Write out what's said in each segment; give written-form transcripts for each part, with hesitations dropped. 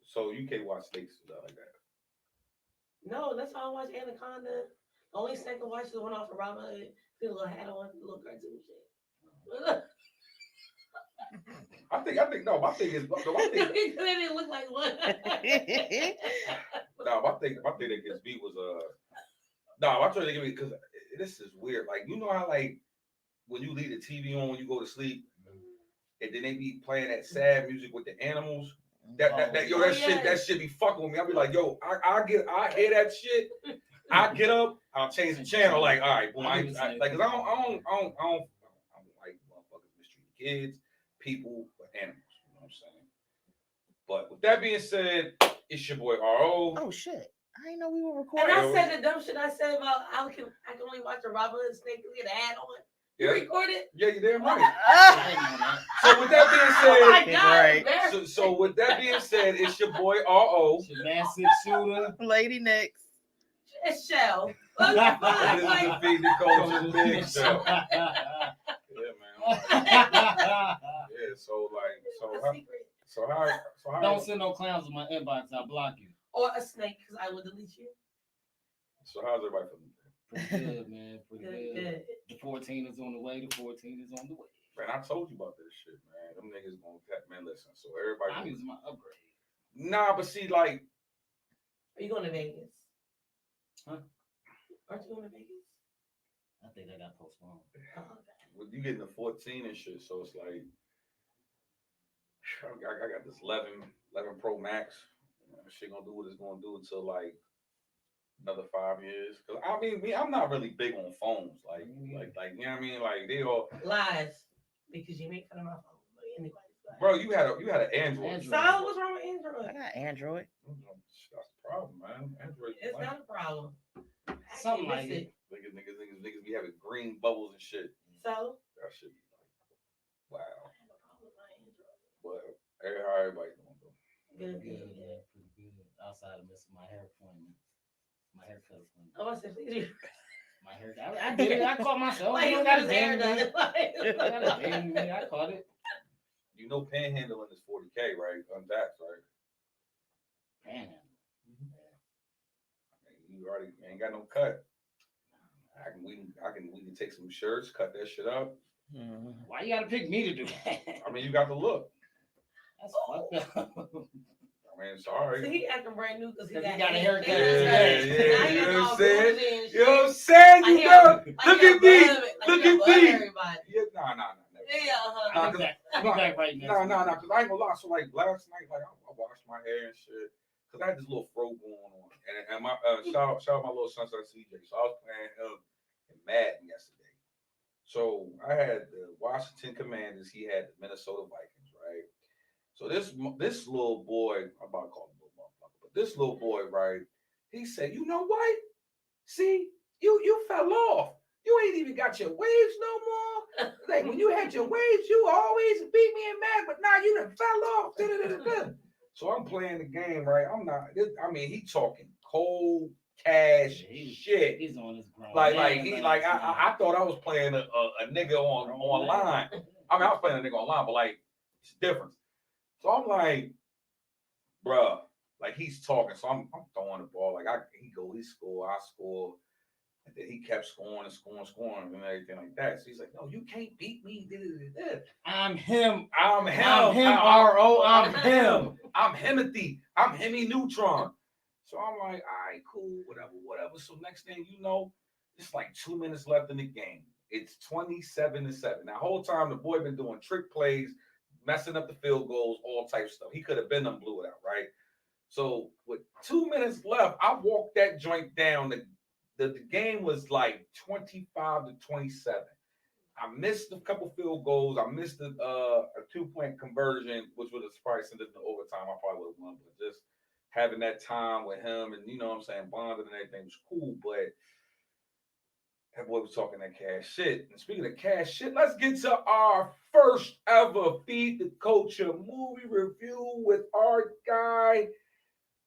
So you can't watch snakes and stuff like that. No, that's how I watch Anaconda. The only snake I watch is the one off of Robin Hood. The little hat on, the little cartoon shit. No. My thing is, no, my thing, They didn't look like one. no, my thing that gets me was no, I'm trying to give me because this is weird. Like you know how like when you leave the TV on when you go to sleep, and then they be playing that sad music with the animals. That shit be fucking with me. I'll be like, yo, I hear that shit. I get up, I'll change the channel. Like, all right, boom, like, cause I don't like motherfuckers mistreating kids, people, or animals. You know what I'm saying? But with that being said, it's your boy RO. Oh shit! I didn't know we were And recording. I said the dumb shit I said about I can only watch a Robin Hood snake with a hat on. You recorded? Yeah, you damn right. So with that being said, oh my God, right. So with that being said, it's your boy RO. It's your massive shooter, Lady Nix. It's Shell. This is the Feed the Culture Big Show. Yeah, man. Yeah, so how don't send no clowns in my inbox, I'll block you. Or a snake, because I will delete you. So how's everybody feeling? Pretty good, man. Pretty good. The 14 is on the way. The 14 is on the way. Man, I told you about this shit, man. Them niggas gonna tap, man. Listen, so everybody. I use my upgrade. Nah, but see, like, are you going to Vegas? Huh? Aren't you going to Vegas? I think I got postponed. Oh, okay. Well, you getting the 14 and shit, so it's like, I got this 11 Pro Max. You know, shit gonna do what it's gonna do until like another 5 years. Cause I mean, I'm not really big on phones. Like you know what I mean? Like they all lies because you make fun of my phone. But anybody's lies. Bro, you had an Android. So what's wrong with Android? I got Android. That's the problem, man. Android. It's not a problem. Something like it. Niggas be having green bubbles and shit. So that should be like, wow. I have a problem with my Android. Well, how everybody doing though? Good. Pretty good. Outside of missing my hair appointment. My haircut appointment. Oh, I said, please. My haircut. I did it. I caught myself. Like, I got his hair done. I caught it. You know, panhandling is $40K, right? Untaxed, right? Panhandling. I mean, you already ain't got no cut. We can take some shirts, cut that shit up. Why you gotta pick me to do that? I mean, you got the look. That's fucked up. I mean, sorry. So he acting brand new because he got a haircut. Yeah. You know what I'm saying? You know what I'm saying? You know, look at me. Look at me. Yeah, nah. I'll be back right now. Nah, because I ain't gonna lie. So, like, last night, like, I washed my hair and shit. Because I had this little fro going on. And my shout out my little son CJ. So I was playing him in Madden yesterday. So I had the Washington Commanders. He had the Minnesota Vikings, right? So this little boy, I'm about to call him little motherfucker, but this little boy, right? He said, you know what? See, you fell off. You ain't even got your waves no more. Like when you had your waves, you always beat me in Madden, but now you done fell off. So I'm playing the game, right? He talking cold cash shit. He's on his ground. I thought I was playing a nigga online. I mean, I was playing a nigga online, but like it's different. So I'm like, bruh, like he's talking. So I'm throwing the ball. Like he score, I score. And then he kept scoring and everything like that. So he's like, no, you can't beat me. I'm him. I'm him. RO. I'm him. I'm Himothy. I'm Hemi Neutron. So I'm like, all right, cool, whatever. So next thing you know, it's like 2 minutes left in the game. It's 27-7. Now, whole time the boy been doing trick plays, messing up the field goals, all types of stuff. He could have been them blew it out, right? So with 2 minutes left, I walked that joint down. The game was like 25-27. I missed a couple field goals. I missed a 2-point conversion, which would have probably sent it to overtime. I probably would have won, but just having that time with him and, you know what I'm saying, bonding and everything was cool. But that boy was talking that cash shit. And speaking of cash shit, let's get to our first ever Feed the Culture movie review with our guy,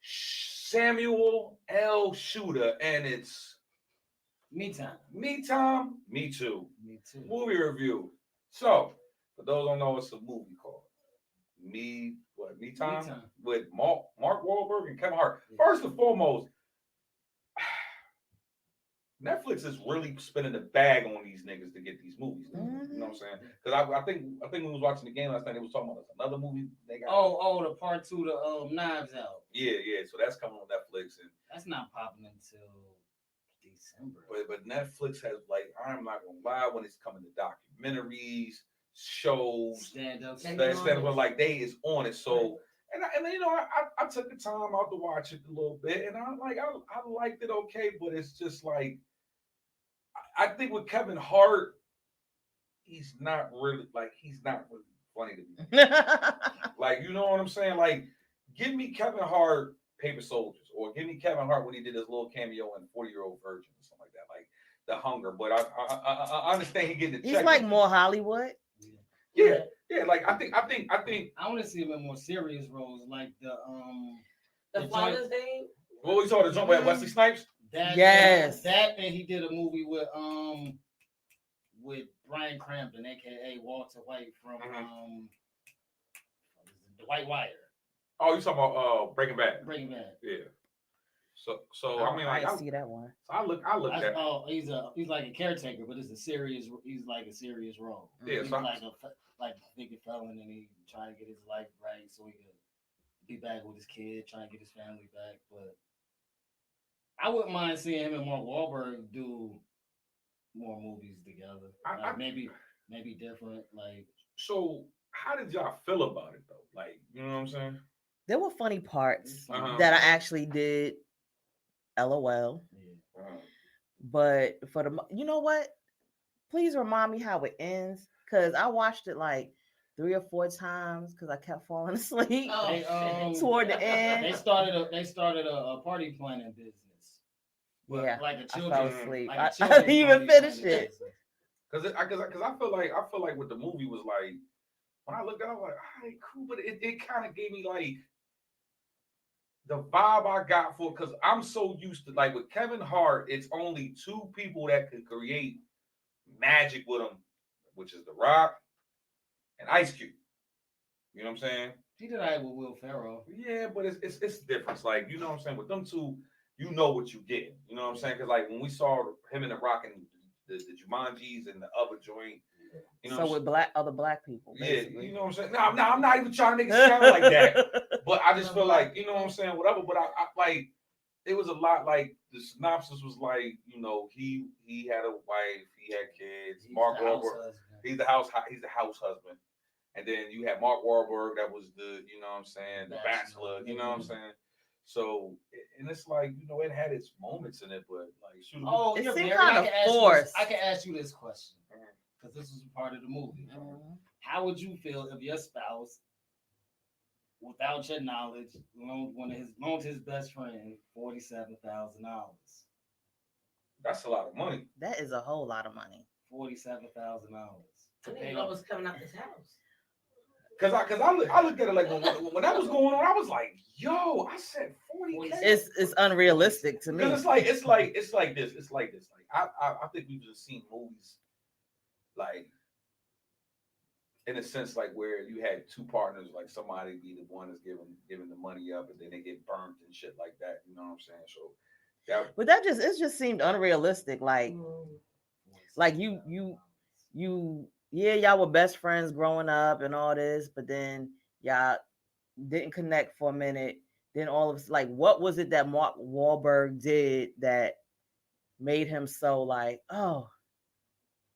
Samuel L. Shooter. And it's Me time. Me time? Me too. Me too. Movie review. So, for those who don't know, it's a movie called Me Me Time Time. with Mark Wahlberg and Kevin Hart. Yeah. First and foremost, Netflix is really spinning the bag on these niggas to get these movies. Now, you know what I'm saying? Because I think when we was watching the game last night, they was talking about another movie they got. Oh, the part 2, the Knives Out. Yeah. So that's coming on Netflix, and That's not popping until December. but Netflix has, like, I'm not gonna lie, when it's coming to documentaries, shows, Stand-up. like they is on it. So and you know, I took the time out to watch it a little bit, and I liked it okay, but it's just like I think with Kevin Hart, he's not really funny to me. Like, you know what I'm saying? Like, give me Kevin Hart, Paper Soldiers, or give me Kevin Hart when he did his little cameo in 40-Year-Old Virgin or something like that, like The Hunger. But I understand he getting the check. He's like more Hollywood. Yeah. Like I think. I want to see him in more serious roles, like The Father's Day. What we saw the jump at Wesley Snipes. Yes. That and he did a movie with Bryan Cranston, aka Walter White from The White Wire. Oh, you talking about Breaking Bad? Breaking Bad. Yeah. So I mean, like, I see that one. So I look at. Oh, he's like a caretaker, but he's like a serious role. Yeah, He's so like a big felon, and he trying to get his life right so he could be back with his kid, trying to get his family back. But I wouldn't mind seeing him and Mark Wahlberg do more movies together. Maybe different. Like, so how did y'all feel about it though? Like, you know what I'm saying? There were funny parts Uh-huh. that I actually did. LOL. yeah. But for you know what? Please remind me how it ends, because I watched it like 3 or 4 times because I kept falling asleep toward the end. They started a party planning business. Yeah, like a I children's. fell asleep. Like I a children's didn't even party finish planning it. business. Because I feel like what the movie was like. When I looked at it, I was like, all right, cool, but it kind of gave me like the vibe I got for, because I'm so used to, like, with Kevin Hart, it's only 2 people that can create magic with him, which is The Rock and Ice Cube. You know what I'm saying? He did that with Will Ferrell. Yeah, but it's different. It's like, you know what I'm saying? With them 2, you know what you get. You know what I'm saying? Because like when we saw him and The Rock and the Jumanjis and the other joint, you know. So with other black people. Basically. Yeah, you know what I'm saying? No, I'm not even trying to make it sound like that. But I just feel like, you know what I'm saying, whatever. But I like, it was a lot like the synopsis was like, you know, he had a wife, he had kids. Mark Wahlberg, he's the house husband. And then you had Mark Wahlberg, that was the, you know what I'm saying, the Bachelor, you know what I'm saying? So, and it's like, you know, it had its moments in it, but like, shoot. Oh, it you're seemed very, kind of forced. I can ask you this question, because this is part of the movie. How would you feel if your spouse, without your knowledge, loaned his best friend $47,000? That's a lot of money. That is a whole lot of money. $47,000. I didn't know it was coming out this house. Cause I looked at it like when that was going on, I was like, yo, I said 40K. It's unrealistic to me. It's like this. Like I think we've just seen movies like, in a sense, like where you had 2 partners, like somebody be the one that's giving the money up, and then they get burnt and shit like that. You know what I'm saying? So but it just seemed unrealistic. Like you y'all were best friends growing up and all this, but then y'all didn't connect for a minute. Then all of like, what was it that Mark Wahlberg did that made him so like, oh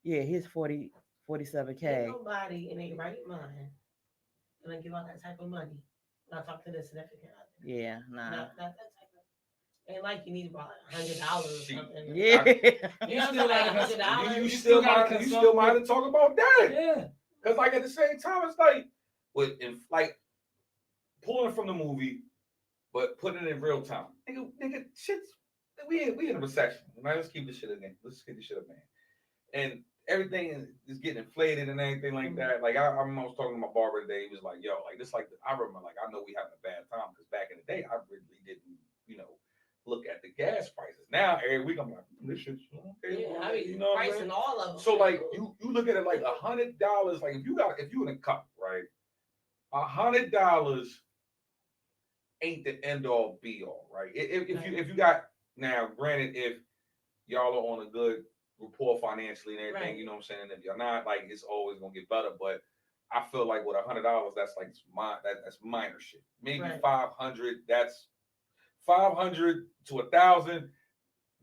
yeah, here's 47K. Ain't nobody in their right mind gonna give out that type of money when I talk to the significant other. Yeah, nah. Not that type of. Ain't like you need about $100 or something. Yeah. You still might have talk about that. Yeah. Because like at the same time, it's like like pulling from the movie, but putting it in real time. Nigga, shit's we in a recession. Right? Let's keep this shit again. Let's get this shit up, man. And everything is getting inflated and everything like that. Like I was talking to my barber today. He was like, "Yo, like this, like I remember, like I know we having a bad time because back in the day, I really didn't, you know, look at the gas prices. Now every week I'm like, this shit's okay. Yeah, I mean, you know, pricing all of them. So like you look at it like $100. Like if you in a couple, right? $100 ain't the end all be all, right? If you got now, granted, if y'all are on a good rapport financially and everything, Right. you know what I'm saying. If you're not, like, it's always gonna get better. But I feel like with $100, that's like that's minor shit. Maybe Right. 500. That's 500 to 1,000.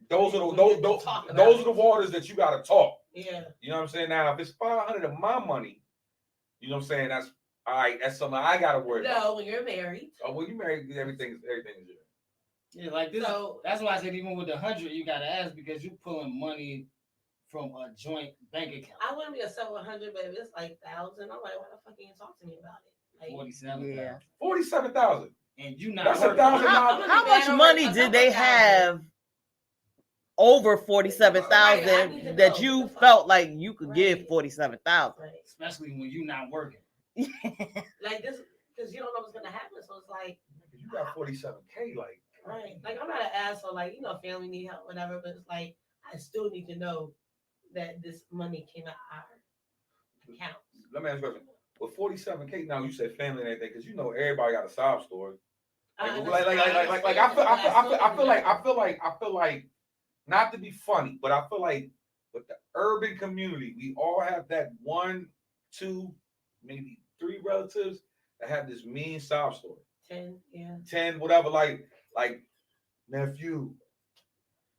Those are We those get to those, talk about those are it. the waters that you gotta talk. Yeah. You know what I'm saying? Now, if it's 500 of my money, you know what I'm saying? That's all right. That's something I gotta worry about. No, when you're married. Oh, well, you married, everything's good. Yeah, like this. So That's why I said even with the 100, you gotta ask because you pulling money from a joint bank account. I wouldn't be upset with 100, but if it's like 1,000, I'm like, why the fuck you ain't talk to me about it? Like, 47,000. Yeah. 47,000. And you not That's working. $1,000. How much money did they have over Right, I need 47,000 to that know. you What the fuck? felt like you could give Right. 47,000? Right. Especially when you not working. Like this, because you don't know what's gonna happen. So it's like, You got 47K, like. right. Like I'm not an asshole. Like, you know, family need help, whatever. But it's like I still need to know that this money came out our account. Let me ask you a question. With 47K, now you said family and everything, because you know everybody got a sob story. I feel like, not to be funny, but I feel like with the urban community, we all have that 1, 2, maybe 3 relatives that have this mean sob story. 10, yeah. 10, whatever, like nephew,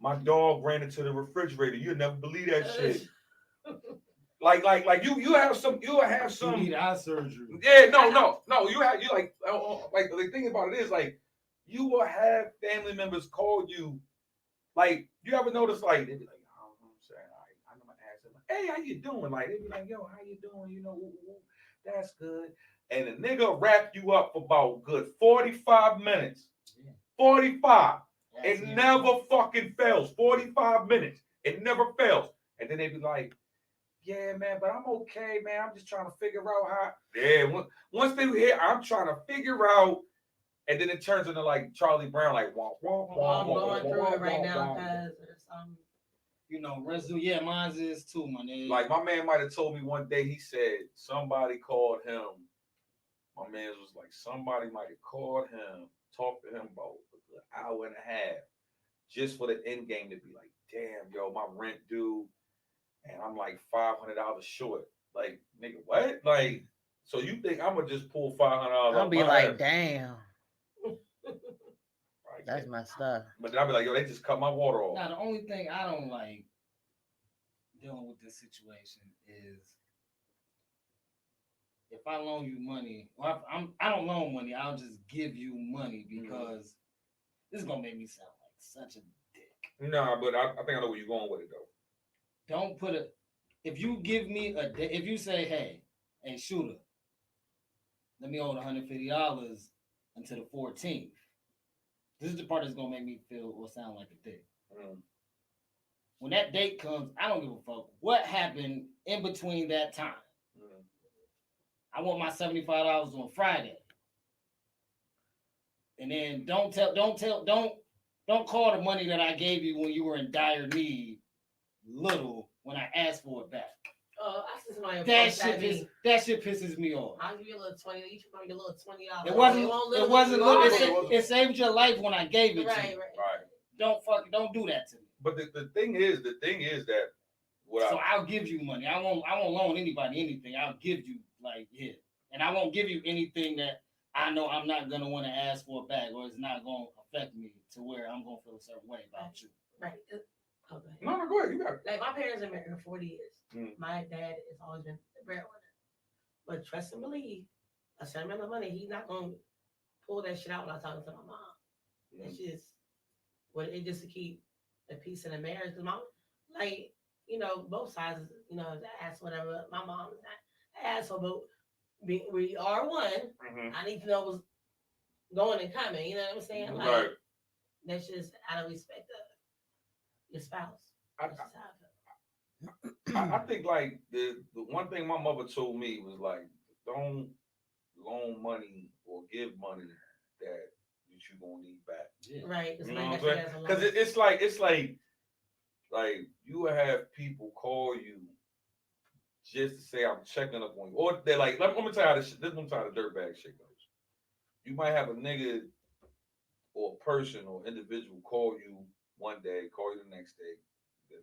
my dog ran into the refrigerator. You'll never believe that shit. Like you have some. You need eye surgery. Yeah, no. Like the thing about it is like you will have family members call you. Like you ever notice like they be like, oh, I'm saying, I'm gonna ask them, hey, how you doing? Like they be like, yo, how you doing? You know, that's good. And the nigga wrap you up for about good 45 minutes. 45. It never fucking fails. 45 minutes. It never fails. And then they be like, yeah, man, but I'm okay, man. I'm just trying to figure out how. Yeah, once they hear, I'm trying to figure out, and then it turns into like Charlie Brown, like wah, wah, wah, I'm going through it right now because you know, residue. Yeah, mine is too, my nigga. Like my man might have told me one day. He said somebody called him. My man was like, somebody might have called him, talked to him about an hour and a half, just for the end game to be like, damn, yo, my rent due. And I'm like $500 short. Like, nigga, what? Like, so you think I'm gonna just pull $500? I'll be like, damn, Right, that's my stuff. But then I'll be like, yo, they just cut my water off. Now the only thing I don't like dealing with this situation is if I loan you money, or I don't loan money, I'll just give you money because this is gonna make me sound like such a dick. Nah, but I think I know where you're going with it though. Don't put a. If you give me a, if you say, hey, shooter, let me hold $150 until the 14th. This is the part that's gonna make me feel or sound like a dick. When that date comes, I don't give a fuck what happened in between that time. I want my $75 on Friday. And then don't call the money that I gave you when you were in dire need little when I asked for it back. Oh, I see somebody. That shit pisses me off. I'll give you a little 20. You should probably get a little $20. It wasn't little. It saved your life when I gave it to you. Right. Don't do that to me. But the thing is that I'll give you money. I won't loan anybody anything. I'll give you and I won't give you anything that I know I'm not gonna want to ask for back, or it's not gonna affect me to where I'm gonna feel a certain way about you. Right. Okay. No, go ahead. You got it. Like my parents have been married for 40 years. My dad has always been the breadwinner. But trust and believe, a certain amount of money, he's not gonna pull that shit out when I'm talking to my mom. It's just just to keep the peace in the marriage. Cause mom, like, you know, both sides, you know, the ass, whatever. My mom is not an asshole, but we are one. I need to know what's going and coming. You know what I'm saying? Like, right. That's just out of respect of your spouse. I think like the one thing my mother told me was like, don't loan money or give money that you gonna need back. Yeah. Right. You know what I'm saying? Because it's like you will have people call you just to say I'm checking up on you. Or they're like, let me tell you how this is how the dirtbag shit goes. You might have a nigga or a person or individual call you one day, call you the next day. Then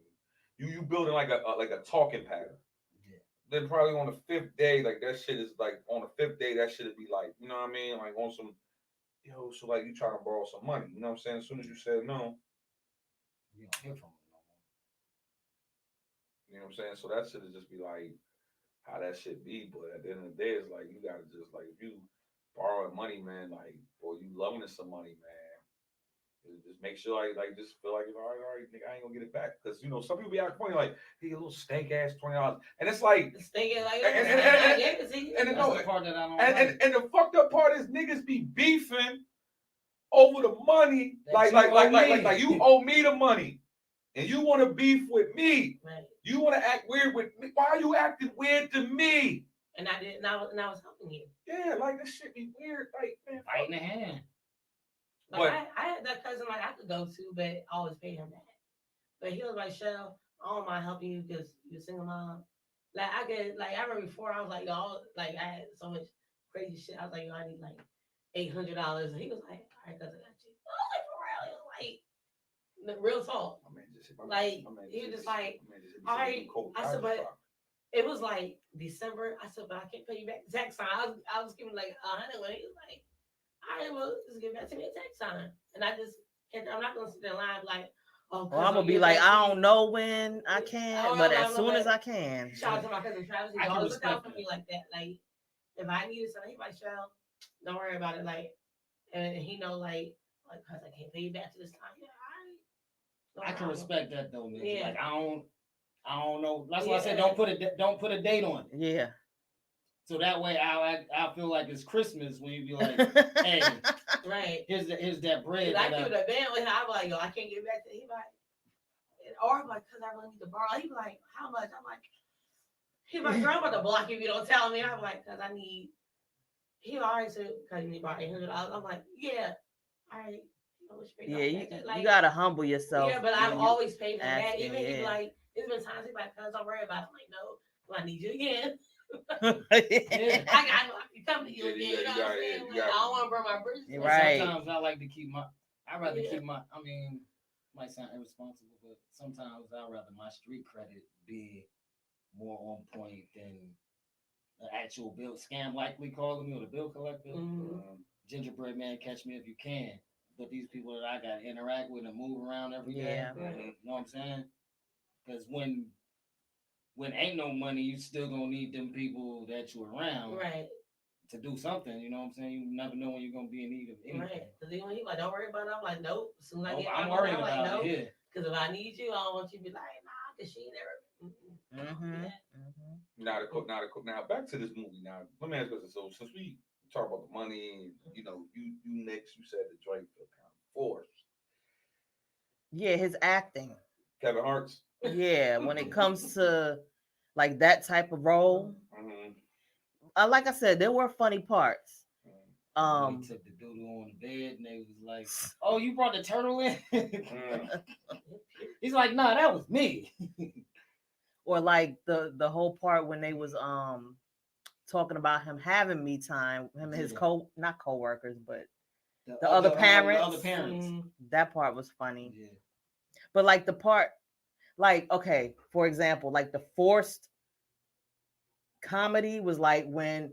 you building like a talking pattern. Yeah. Then probably on the fifth day, like that shit is like on the fifth day, that shit would be like, you know what I mean? Like on some, yo, so like you trying to borrow some money. You know what I'm saying? As soon as you said no, You don't hear from them no more. you know what I'm saying? So that shit is just be like how that shit be. But at the end of the day, it's like you gotta just like if you borrowing money, man, like or you loaning some money, man, just make sure like just feel like all right, nigga, I ain't gonna get it back because you know some people be out funny like he a little stank ass $20, and it's like Thinking like, and That's the part that I don't like. and the fucked up part is niggas be beefing over the money, That like you owe me the money, and you want to beef with me. right. You want to act weird with me. Why are you acting weird to me? And I did, and I was helping you. Yeah, like this shit be weird. Like man, Fight in the hand. Like but I had that cousin like I could go to, but I always pay him back. But he was like, Shell, I don't mind helping you because you're a single mom. Like I could, like I remember before I was like, yo, like I had so much crazy shit. I was like, yo, I need like $800, and he was like, all right, cousin, I got you. I was like, for real, he was like, the real talk. my man just Like, he was just like, all right. I said, but it was like December. I said, but I can't pay you back the tax time. I was giving like $100 when he was like, all right, well, just give that to me a tax time. And I just, I'm not gonna sit there and lie like, oh, Well, I'm gonna be like, I don't know when I can, Oh, but no, as no, soon but as I can. shout out to my cousin Travis. He I can always look out respect for me like that. Like, if I needed something, he's like, Shell, don't worry about it. Like, and he know like, cause I can't pay you back to this time. Yeah, all right. I can respect that though, man. Yeah. Like I don't know. That's why I said Yeah. don't put a date on it. Yeah. So that way I feel like it's Christmas when you be like, hey, Right. here's that bread. I that keep it a band with him. I'm like, yo, I can't get back to him. He like, or I'm like, cause I really need to borrow. He be like, how much? I'm like, he like, girl, I'm about to block you if you don't tell me. I'm like, cause I need. He already said, cause you need about $800. I'm like, yeah, all right. Yeah, you gotta humble yourself. Yeah, but I've when you always paid him back. asking, Even he be yeah. like, it's been times he be like, cuz don't worry about it. I'm like, no, do I need you again? Yeah. I to come to you again. You know what I'm saying? Like, I don't want to burn my bridges. You're And right. sometimes I like to keep my. I rather Yeah. keep my. I mean, might sound irresponsible, but sometimes I rather my street credit be more on point than the actual bill scam, like we call me, or the bill collector. Mhm. Gingerbread man, catch me if you can. But these people that I got to interact with and move around every day, Yeah. you know what I'm saying? Because when ain't no money, you still gonna need them people that you around Right, to do something. You know what I'm saying? You never know when you're gonna be in need of anything. right. Because even he like, don't worry about it. I'm like, nope. As soon as I Oh, get I'm my worried money, I'm like, about nope. it here. Because if I need you, I don't want you to be like, nah, because she never. Mm-hmm. Now back to this movie. Now let me ask you this. So since we talk about the money, you know, you next you said the Drake feel kind of forced. Yeah, his acting. Kevin Hart's. Yeah, when it comes to like that type of role, like I said, there were funny parts. When he took the doodle on the bed and they was like, "Oh, you brought the turtle in?" He's like, "Nah, that was me." Or like the whole part when they was talking about him having me time, him and his not co-workers, but the other parents. The other parents. That part was funny. Yeah. But like the part, like, okay, for example, like the forced comedy was like when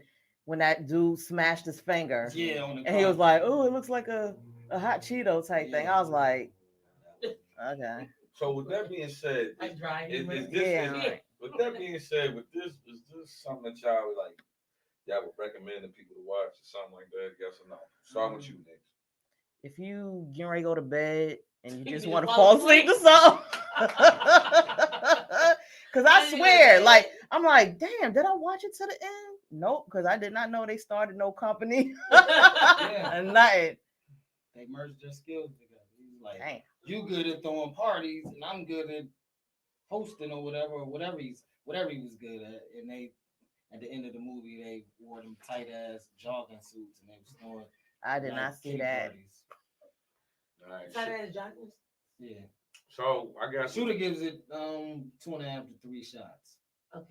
that dude smashed his finger. Yeah, on the and he was like, "Oh, it looks like a hot Cheeto type thing." I was like, okay. So with that being said, Like dry humor. with that being said, is this something that y'all would like? Y'all would recommend to people to watch or something like that? Yes or no? Starting with you next. If you getting ready to go to bed and you just You want to just fall fall asleep to something, because I swear, like I'm like, damn, did I watch it to the end? Nope, because I did not know they started no company and nothing. They merged their skills together. He's like, Damn. you good at throwing parties, and I'm good at hosting or whatever he was good at. And they, at the end of the movie, they wore them tight ass jogging suits, and they was throwing. I did not see that. Parties. All right. Tight ass joggers. Yeah. So I got Shooter gives it 2.5 to 3 shots. Okay.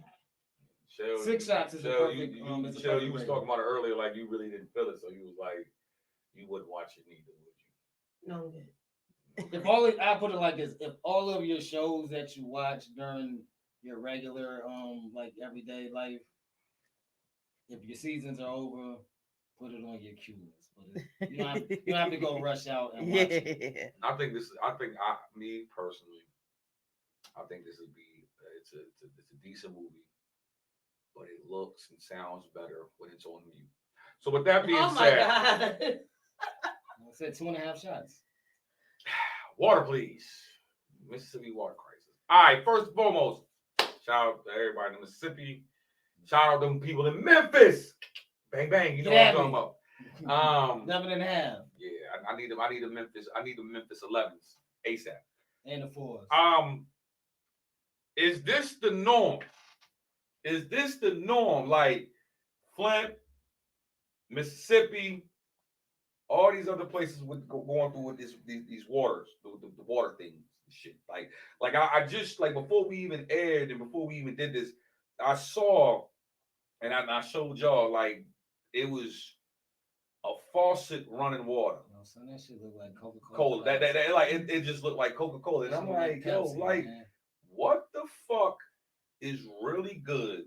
Shell, 6 shots is a Shell, perfect. you is a Shell, perfect you was rating. talking about it earlier, like you really didn't feel it, so you was like, you wouldn't watch it neither, would you? No, I'm good. I put it like this: if all of your shows that you watch during your regular, like everyday life, if your seasons are over, put it on your queue list. But you don't have to go rush out and watch it. Yeah. I think me personally, I think this would be, it's a decent movie, but it looks and sounds better when it's on mute. So with that being Oh my said, God. I said 2.5 shots. water, please. Mississippi water crisis. All right, first and foremost, shout out to everybody in Mississippi. Shout out to them people in Memphis. Bang bang, you know what I'm talking about. 11.5. Yeah, I need the Memphis 11s ASAP. And the 4s. Is this the norm? Is this the norm? Like Flint, Mississippi, all these other places with going through with these waters, the water things and shit. Like I just like before we even aired and before we even did this, I saw and I showed y'all like it was a faucet running water. You know, son, that shit look like Coca-Cola. Cola. That like it just looked like Coca-Cola. And I'm like, yo, like, what the fuck is really good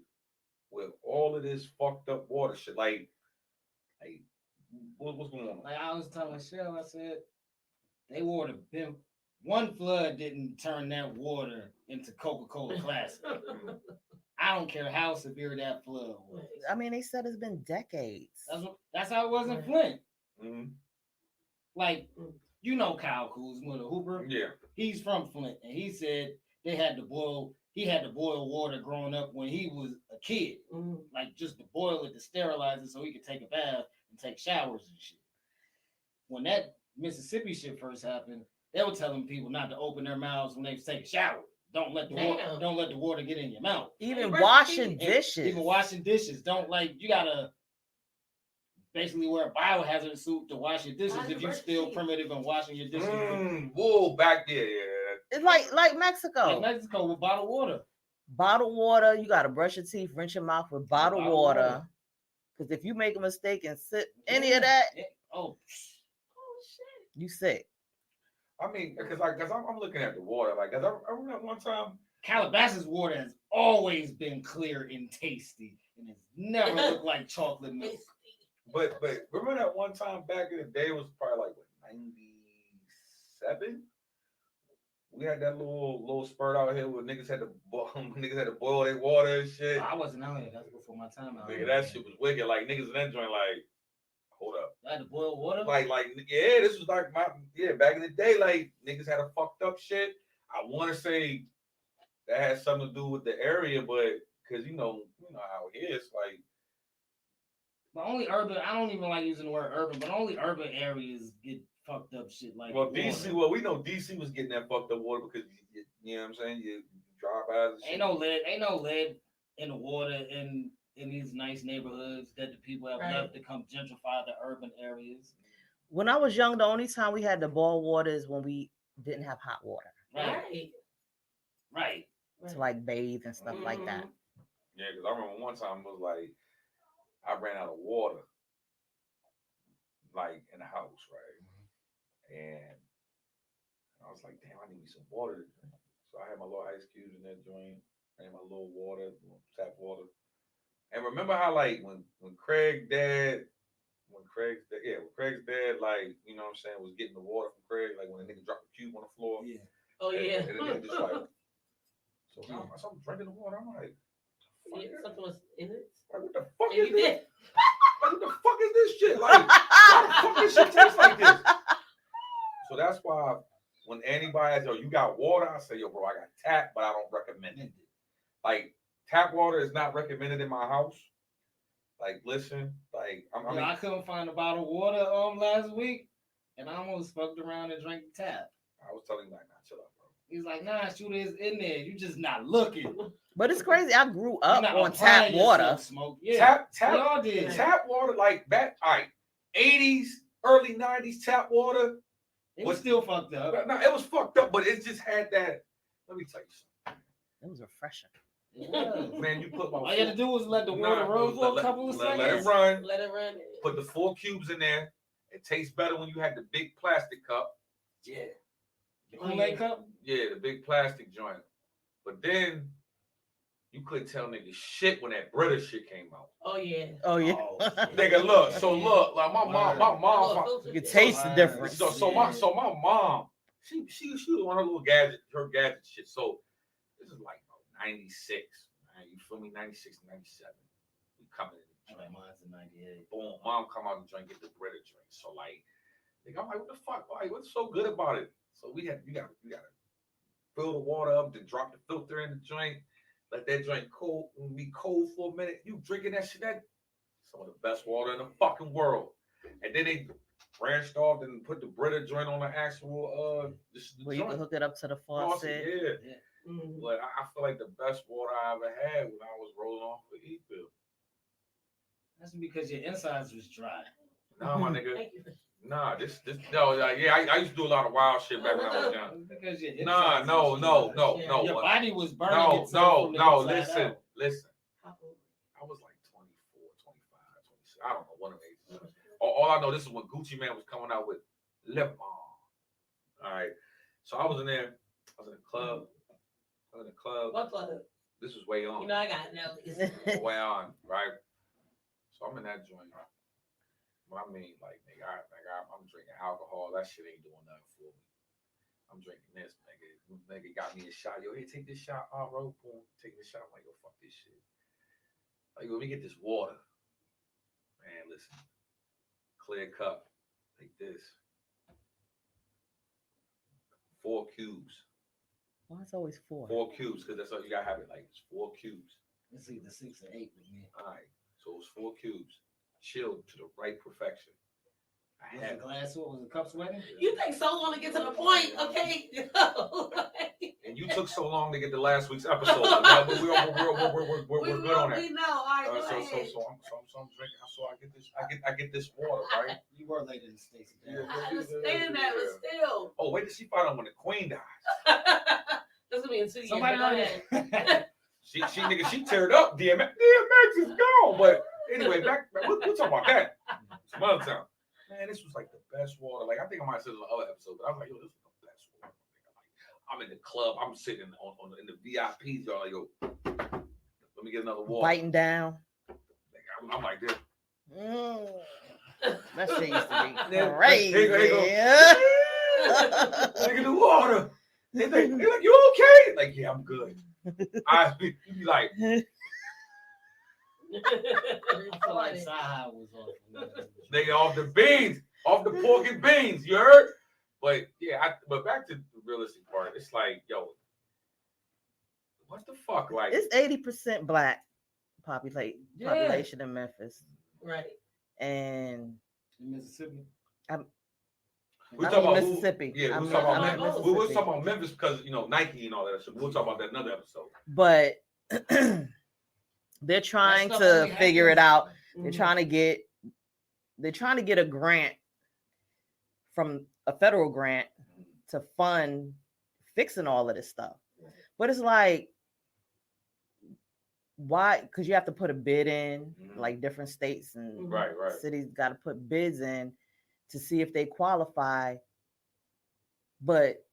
with all of this fucked up water shit? Like what's going on? Like I was telling Michelle, I said they water been one flood didn't turn that water into Coca-Cola Classic. I don't care how severe that flood was. I mean, they said it's been decades. That's how it was in Flint. Mm-hmm. Like, you know Kyle Kuzma, the Hooper. Yeah. He's from Flint, and he said he had to boil water growing up when he was a kid. Mm. Like just to boil it to sterilize it so he could take a bath and take showers and shit. When that Mississippi shit first happened, they were telling people not to open their mouths when they take a shower. Don't let the water get in your mouth. Even washing And dishes. even washing dishes. Don't you gotta basically wear a biohazard suit to wash your dishes if you're still primitive and washing your dishes. Whoa, back there, yeah. It's like Mexico. Like Mexico with bottled water. Bottled water, you gotta brush your teeth, rinse your mouth with bottled water. Because if you make a mistake and sip any of that, oh shit, you sick. I mean, because I'm looking at the water. Like, cause I remember one time Calabasas water has always been clear and tasty, and it's never looked like chocolate milk. But remember that one time back in the day, it was probably like what, 97. We had that little spurt out here where niggas had to boil their water and shit. I wasn't out here. That's before my time out Nigga, here. that shit was wicked. Like niggas in that joint, like, hold up. I had to boil water. Like yeah, this was like back in the day, like niggas had a fucked up shit. I want to say that has something to do with the area, but because you know how it is, like. But only urban. I don't even like using the word urban, but only urban areas get fucked up shit like. Well, water. DC. Well, we know DC was getting that fucked up water because you know what I'm saying. You drive by. Ain't no lead in the water in these nice neighborhoods that the people have left to come gentrify the urban areas. When I was young, the only time we had to boil water is when we didn't have hot water. Right. To like bathe and stuff like that. Yeah, because I remember one time it was like I ran out of water, like in the house, right? And I was like, damn, I need some water to drink. So I had my little ice cubes in that joint. I had my little water, tap water. And remember how like when Craig's dad, like, you know what I'm saying, was getting the water from Craig, like when the nigga dropped the cube on the floor. Yeah. Oh yeah. And the nigga just like, so I'm drinking the water. I'm like, something was in it. Like, what the fuck is You this? did. Like, what the fuck is this shit? Like, why the fuck this shit taste like this? So that's why when anybody asks, yo, you got water? I say, yo, bro, I got tap, but I don't recommend it. Like, tap water is not recommended in my house. Like, listen, like, I couldn't find a bottle of water last week, and I almost fucked around and drank the tap. I was telling him, like, nah, chill out, bro. He's like, nah, shoot is in there. You just not looking. But it's crazy. I grew up on tap water. Smoke. Yeah, tap, we all did. Tap water, like back, all right, 80s, early 90s tap water. It was still fucked up. No, it was fucked up, but it just had that. Let me tell you something. It was refreshing. Yeah. Man, you put my All you had to do was let the water run for a couple of seconds. Let it run. Let it run. Put the 4 cubes in there. It tastes better when you had the big plastic cup. Yeah. The Oh, Kool-Aid yeah. cup? Yeah, the big plastic joint. But then you couldn't tell niggas shit when that Brita shit came out. Oh yeah. Oh yeah. Oh, Nigga, look. So look, like my mom. You can taste the difference. So my mom, she was on her little gadget shit. So this is like 96. Man, you feel me? 96, 97. We coming in the joint. Mine's in 98. Boom, mom come out and drink, get the Brita drink. So like, nigga, I'm like, what the fuck? Like, what's so good about it? So you gotta fill the water up, then drop the filter in the joint, let that joint cool and be cold for a minute. You drinking that shit, that some of the best water in the fucking world. And then they branched off and put the Brita joint on the actual the Where you can joint. hook it up to the faucet. Yeah. Mhm. But I feel like the best water I ever had when I was rolling off the E-Bill. That's because your insides was dry. Nah, my nigga. Thank you. Nah, I used to do a lot of wild shit back when I was young. Because your Nah, insides no. was dry. Your body was burning itself from the inside Listen. How old? I was like 24, 25, 26. I don't know, one of these. All I know, this is when Gucci Man was coming out with Lip Balm. All right. So I was in there. I was in the club. What club? This was way on. You know I got no. Way on, right? So I'm in that joint. I mean, like, nigga, I'm drinking alcohol. That shit ain't doing nothing for me. I'm drinking this, nigga. Nigga got me a shot. Yo, hey, take this shot. Oh, bro, boom. Take this shot. I'm like, yo, fuck this shit. Like, let me get this water. Man, listen. Clear cup. Like this. 4 cubes. Why it's always 4? 4 cubes, because that's all you gotta have it. Like, it's 4 cubes. It's either 6 or 8 with me. All right. So it was 4 cubes. Chilled to the right perfection. I Was had the glass what? Was the cup sweating? You take so long to get to the point, okay? And you took so long to get to last week's episode. But we're good on that. We know. All right, go So ahead. I'm drinking. So I get this water, right? You were late in the States. Yeah. I understand that, but still. Oh, wait till she find out when the queen dies. This will be in 2 years. Somebody Go ahead. She teared up. DMX is gone. But anyway, we'll talk about that some other time. Man, this was like the best water. Like, I think I might have said it in the other episode, but I was like, yo, this was the best water. Like, I'm in the club. I'm sitting in the VIPs. Y'all like, yo, let me get another water. Biting down. Like, I'm like this. That shit used to be Yeah, crazy. here you go. Yeah. Nigga, the water. They like, you okay? Like, yeah, I'm good. You be like, I feel like Saha was off. nigga, off the beans, off the pork and beans. You heard? But yeah, but back to the realistic part. It's like, yo, what the fuck? Like, It's 80% black population in Memphis. Right. And In Mississippi. we I talking mean about Mississippi. Yeah, I'm we'll talk about in Memphis. We was Mississippi. talking about Memphis because Nike and all that shit. We'll talk about that another episode. But they're trying stuff to only figure it happens- out. They're trying to get a grant from a federal grant to fund fixing all of this stuff. But it's like, why? Because you have to put a bid in, like different states and Right. cities got to put bids in to see if they qualify. But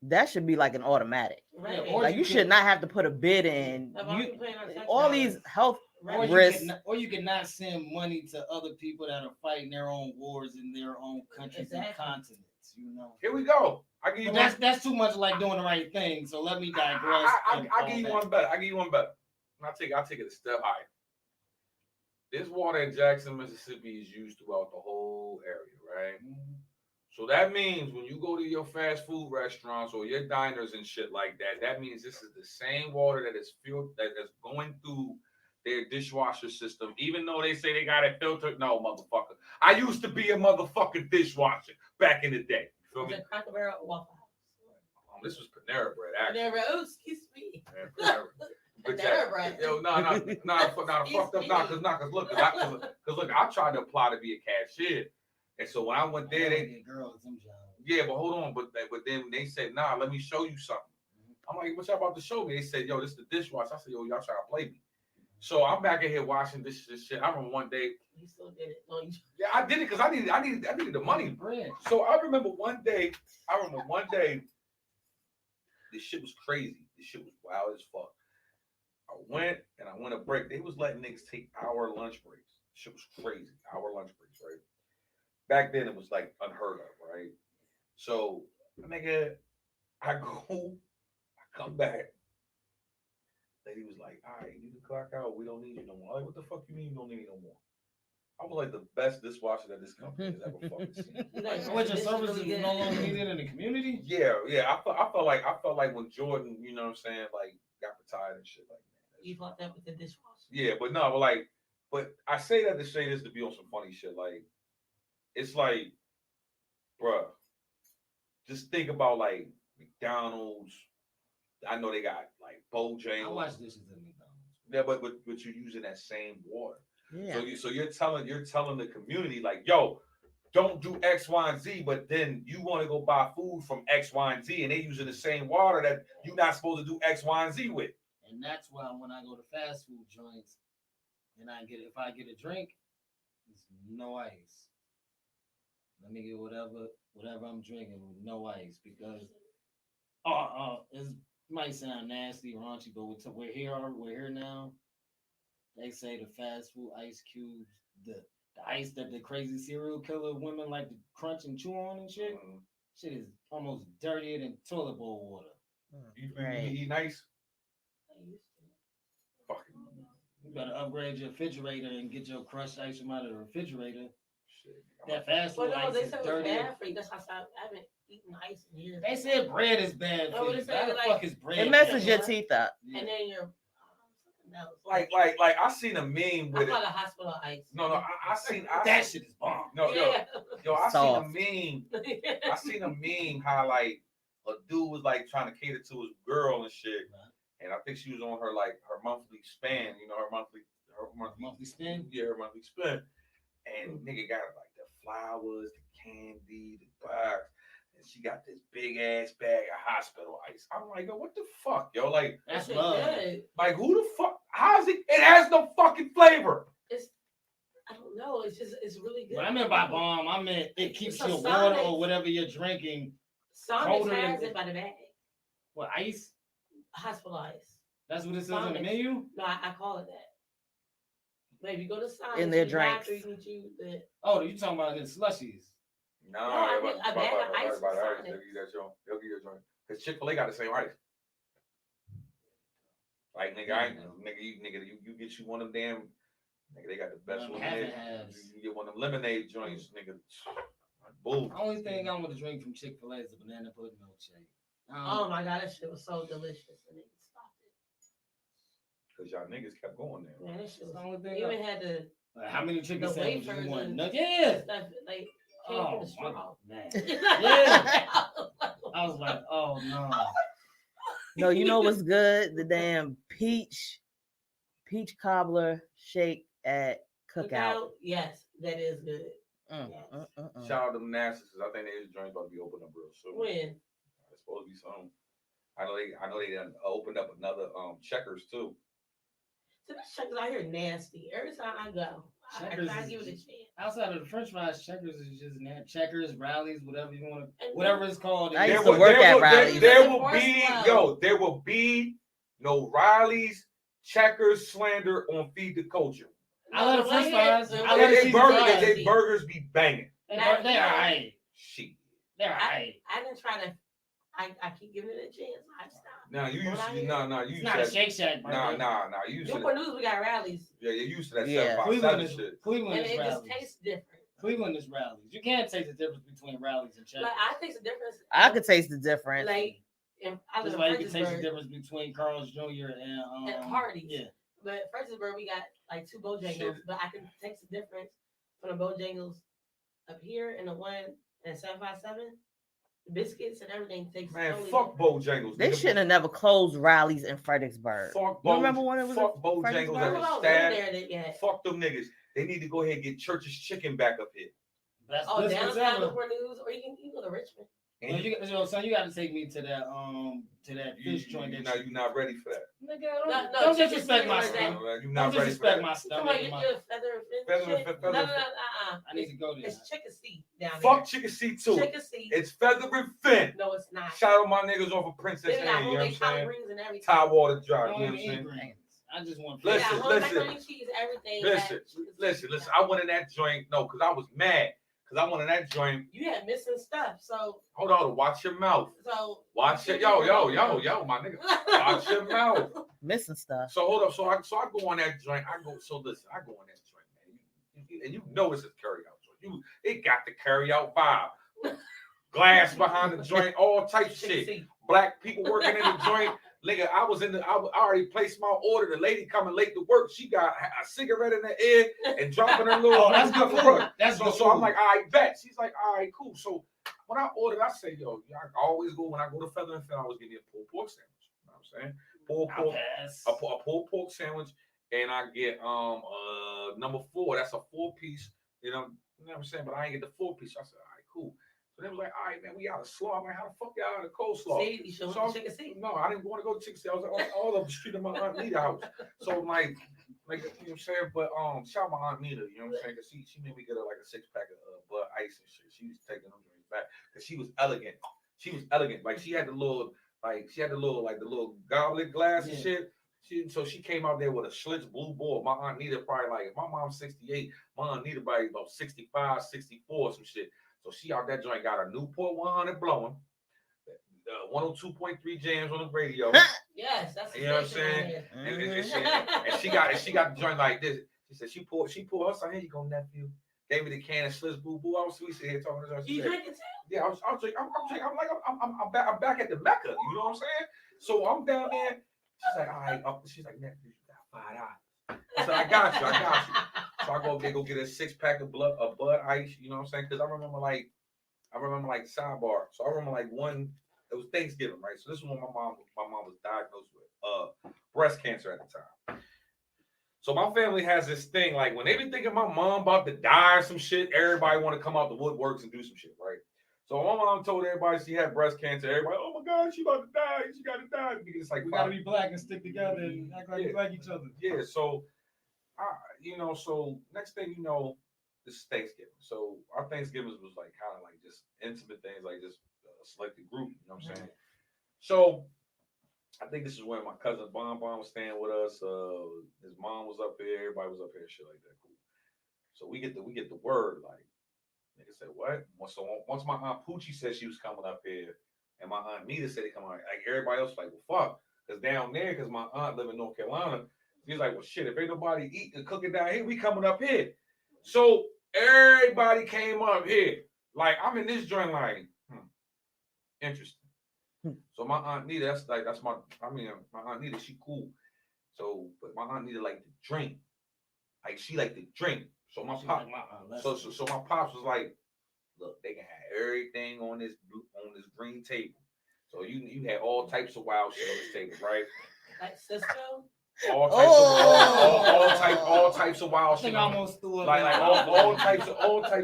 that should be like an automatic. Right. Or Like you should not have to put a bid in. I've already played on Texas. All these health Right. risks. Or you can not send money to other people that are fighting their own wars in their own countries and Exactly. continents. You know. Here we go. I give you But one. that's too much like doing the right thing. So let me digress. I give you one better. And I'll take it a step higher. This water in Jackson, Mississippi is used throughout the whole area, right? So that means when you go to your fast food restaurants or your diners and shit like that, that means this is the same water that is going through their dishwasher system, even though they say they got it filtered. No, motherfucker. I used to be a motherfucking dishwasher back in the day. You feel Was me? it Cracker Barrel or Waffle House? This was Panera Bread, actually. Never. Oh, excuse me. Man, Panera. But Panera Bread. Yo, no, fucked up, cause look, I tried to apply to be a cashier, and so when I went there, they girls them jobs. yeah, but hold on, but then they said, nah, let me show you something. I'm like, what y'all about to show me? They said, yo, this is the dishwasher. I said, yo, y'all trying to play me. So I'm back in here washing dishes and shit. I remember one day. You still did it. No, you Yeah, I did it because I needed the money. Bread. So I remember one day, this shit was crazy. This shit was wild as fuck. I went a break. They was letting niggas take hour lunch breaks. Shit was crazy. Hour lunch breaks, right? Back then it was like unheard of, right? So nigga, I come back. Lady was like, all right, you can clock out. We don't need you no more. I'm like, what the fuck you mean you don't need me no more? I was like the best dishwasher that this company has ever fucking seen. What, your services is no longer needed in the community? Yeah. I felt like when Jordan, you know what I'm saying, like got retired and shit like that. You thought that with the dishwasher. Yeah, but no, but I say that to say this to be on some funny shit. Like, it's like, bruh, just think about like McDonald's. I know they got like Bojangles. I wash dishes at McDonald's. Yeah, but you're using that same water. Yeah. So you're telling the community like, yo, don't do X, Y, and Z, but then you want to go buy food from X, Y, and Z, and they using the same water that you're not supposed to do X, Y, and Z with. And that's why when I go to fast food joints and if I get a drink, it's no ice. Let me get whatever I'm drinking with no ice because it might sound nasty, raunchy, but we're here now. They say the fast food ice cubes, the ice that the crazy serial killer women like to crunch and chew on and shit. Mm-hmm. Shit is almost dirtier than toilet bowl water. You Right. eat nice? I used to. Fucking You better upgrade your refrigerator and get your crushed ice from out of the refrigerator. shit. That fast Well, food no, ice they is said it was dirty. bad for you. That's why I haven't eaten ice in years. They said bread is bad No, for they you. said, How the like, fuck is bread? It messes bad? your teeth up. Yeah. And then your something else. Like I seen a meme I with it. call it hospital ice. No, I seen That shit is bomb. no, Yeah. yo, I Soft. seen a meme. I seen a meme how like a dude was like trying to cater to his girl and shit, and I think she was on her monthly span, you know, her monthly Monthly spend. yeah, her monthly spend, and nigga got like the flowers, the candy, the box, and she got this big ass bag of hospital ice. I'm like, yo, what the fuck, yo, like That's Shit love. good. who the fuck? How's it? It has no fucking flavor. I don't know. It's really good. When I meant by bomb, I meant it keeps It's a your Sonic. water or whatever you're drinking. Sonic colder has than- it by the bag. What, ice? Hospital ice. That's what it says on the Sonic. menu? No, I call it that. But if you go to Sonic, In their you drive drinks. through, you can choose the Oh, you talking about the slushies? No, I get a bag of ice from ice. Sonic. They'll give you that joint. They'll give you a joint. Cause Chick-fil-A got the same ice. Like nigga, you get you one of them damn nigga. They got the best Them lemonade. half-and-halves. You get one of them lemonade joints, nigga. Boom. The only thing I want to drink from Chick-fil-A is the banana pudding milkshake. Oh my god, that shit was so delicious. And they stopped it. Cause y'all niggas kept going there. Man, that shit That's was the only thing. even had the Like, how many chicken the sandwiches wafers you want? and- Yeah. stuff like came Oh, from the straw. man. Yeah. I was like, oh no. No, you know what's good? The damn peach cobbler shake at Cookout. Yes, that is good. Shout out to them Nasties. I think they joints about to be opening up real soon. When? It's supposed to be something. I know they done opened up another Checkers too. So that checkers out here nasty. Every time I go, I Checkers try to is give it a just- chance. Outside of the French fries, Checkers is just Checkers, Rallies, whatever you want to, And whatever it's called. I used There to work at will- Riley's. There Even will the be first there will be no Riley's Checkers slander on Feed the Culture. I love the French fries. I love They, the they, cheese burgers, fries. they burgers be banging. They're alright. Shit. They're alright. I didn't try to. I keep giving it a chance. I stopped. Now you When used I to hear- no you It's used not to a that, Shake Shack burger. nah you used to Newport that, News, we got rallies, yeah you used to that Yeah. 757 shit. Cleveland and is it just Rallies. tastes different. Cleveland is Rallies. You can't taste the difference between Rallies and Checkers. Like I taste the difference. I could taste the difference. Like I live Just in like you can taste the Fredericksburg, difference between Carl's Jr. and and Hardee's. Yeah. But Fredericksburg, we got like two Bojangles, Shit. but I can taste the difference from the Bojangles up here and the one at 757. The biscuits and everything tastes Man, totally fuck Bojangles. They nigga. shouldn't have never closed Riley's in Fredericksburg. Fuck You remember when it was fuck in Bojangles Fredericksburg? as different. a I was staff. there that yeah. Fuck them niggas. They need to go ahead and get Church's Chicken back up here. That's Oh, biscuits downtown ever. Newport News, or you can go to Richmond. And You got to take me to that fish joint. you're not ready for that. Nigga, don't disrespect my stuff. You're Don't not ready for disrespect that. my stuff. Come on, you're feather and fin. Feather No, and fin. I need to go there. It's chicken seed down there. Fuck chicken seed too. Chicken seed. It's feather and fin. No, it's not. Shout out my niggas off of Princess They got Anne, you know what I'm collard saying? greens and everything. Tie water dry, I you know don't what I'm even eat saying? greens. I just want They Listen, got whole listen. macaroni and cheese, everything. Listen. I went in that joint, no, because I was mad. Because I went in that joint. You had missing stuff, so Hold on, watch your mouth. Watch it. Yo, my nigga. Watch your mouth. Missing stuff. So hold up. So I go on that joint. I go on that joint, man. And you know it's a carry out joint. It got the carry out vibe. Glass behind the joint, all type shit. Black people working in the joint. Nigga, I already placed my order. The lady coming late to work. She got a cigarette in the ear and dropping her little. that's good food. That's good so food. I'm like, all right, bet. She's like, all right, cool. So when I ordered, I say, yo, I always go when I go to Feather and Fin, I always get me a pulled pork sandwich. You know what I'm saying? A pulled pork sandwich, and I get number 4. That's a 4-piece. You know what I'm saying? But I ain't get the 4-piece. I said, all right, cool. So they was like, all right, man, we out of slaw. I'm like, how the fuck y'all out of coleslaw? See, you showed the chicken seed. No, I didn't want to go to chicken seed. I was like, all up the street of my Aunt Nita house. So like, you know what I'm saying? But shout out my Aunt Nita, you know what I'm saying? Because she made me get her like a 6-pack of Bud Ice and shit. She was taking them drinks back because she was elegant. Like she had the little goblet glass and shit. So she came out there with a Schlitz Blue Bull. My Aunt Nita probably like, my mom's 68. My Aunt Nita probably about 65, 64, some shit. So she out that joint got her Newport 100 blowing, 102.3 jams on the radio. Yes, that's you know what I'm saying. And she got the joint like this. She said she pulled her son. Here you go, nephew. Gave me the can of Schlitz Blue Bull. I was sweet here talking to her. You drinking too? Yeah, I'm drinking. I'm back at the Mecca. You know what I'm saying? So I'm down there. She's like, all right. She's like, nephew, you got $5. I said, I got you. So I go get a 6-pack of Bud Ice. You know what I'm saying? Because I remember like sidebar. So I remember like it was Thanksgiving, right? So this is when my mom was diagnosed with breast cancer at the time. So my family has this thing like when they be thinking my mom about to die or some shit, everybody want to come out the woodworks and do some shit, right? So my mom told everybody she had breast cancer. Everybody, oh my God, she about to die. She got to die. It's like we got to be black and stick together and act like we like each other. Yeah. So, so next thing you know, this is Thanksgiving. So our Thanksgivings was like kind of like just intimate things, like just a selected group. You know what I'm saying? So I think this is when my cousin Bon was staying with us. His mom was up here. Everybody was up here, shit like that. Cool. So we get the word like. Nigga said, what? So once my Aunt Poochie said she was coming up here, and my Aunt Nita said they come out, like everybody else was like, well, fuck. Because down there, because my aunt live in North Carolina, she's like, well, shit, if ain't nobody eating and cooking down here, we coming up here. So everybody came up here. Like, I'm in this joint like, interesting. So my Aunt Nita, my Aunt Nita, she cool. So, but my Aunt Nita like to drink. Like, she like to drink. So my pop, so my pops was like, look, they can have everything on this green table. So you had all types of wild shit on this table, right? Like Cisco. All types of wild shit. Almost threw up. Like all types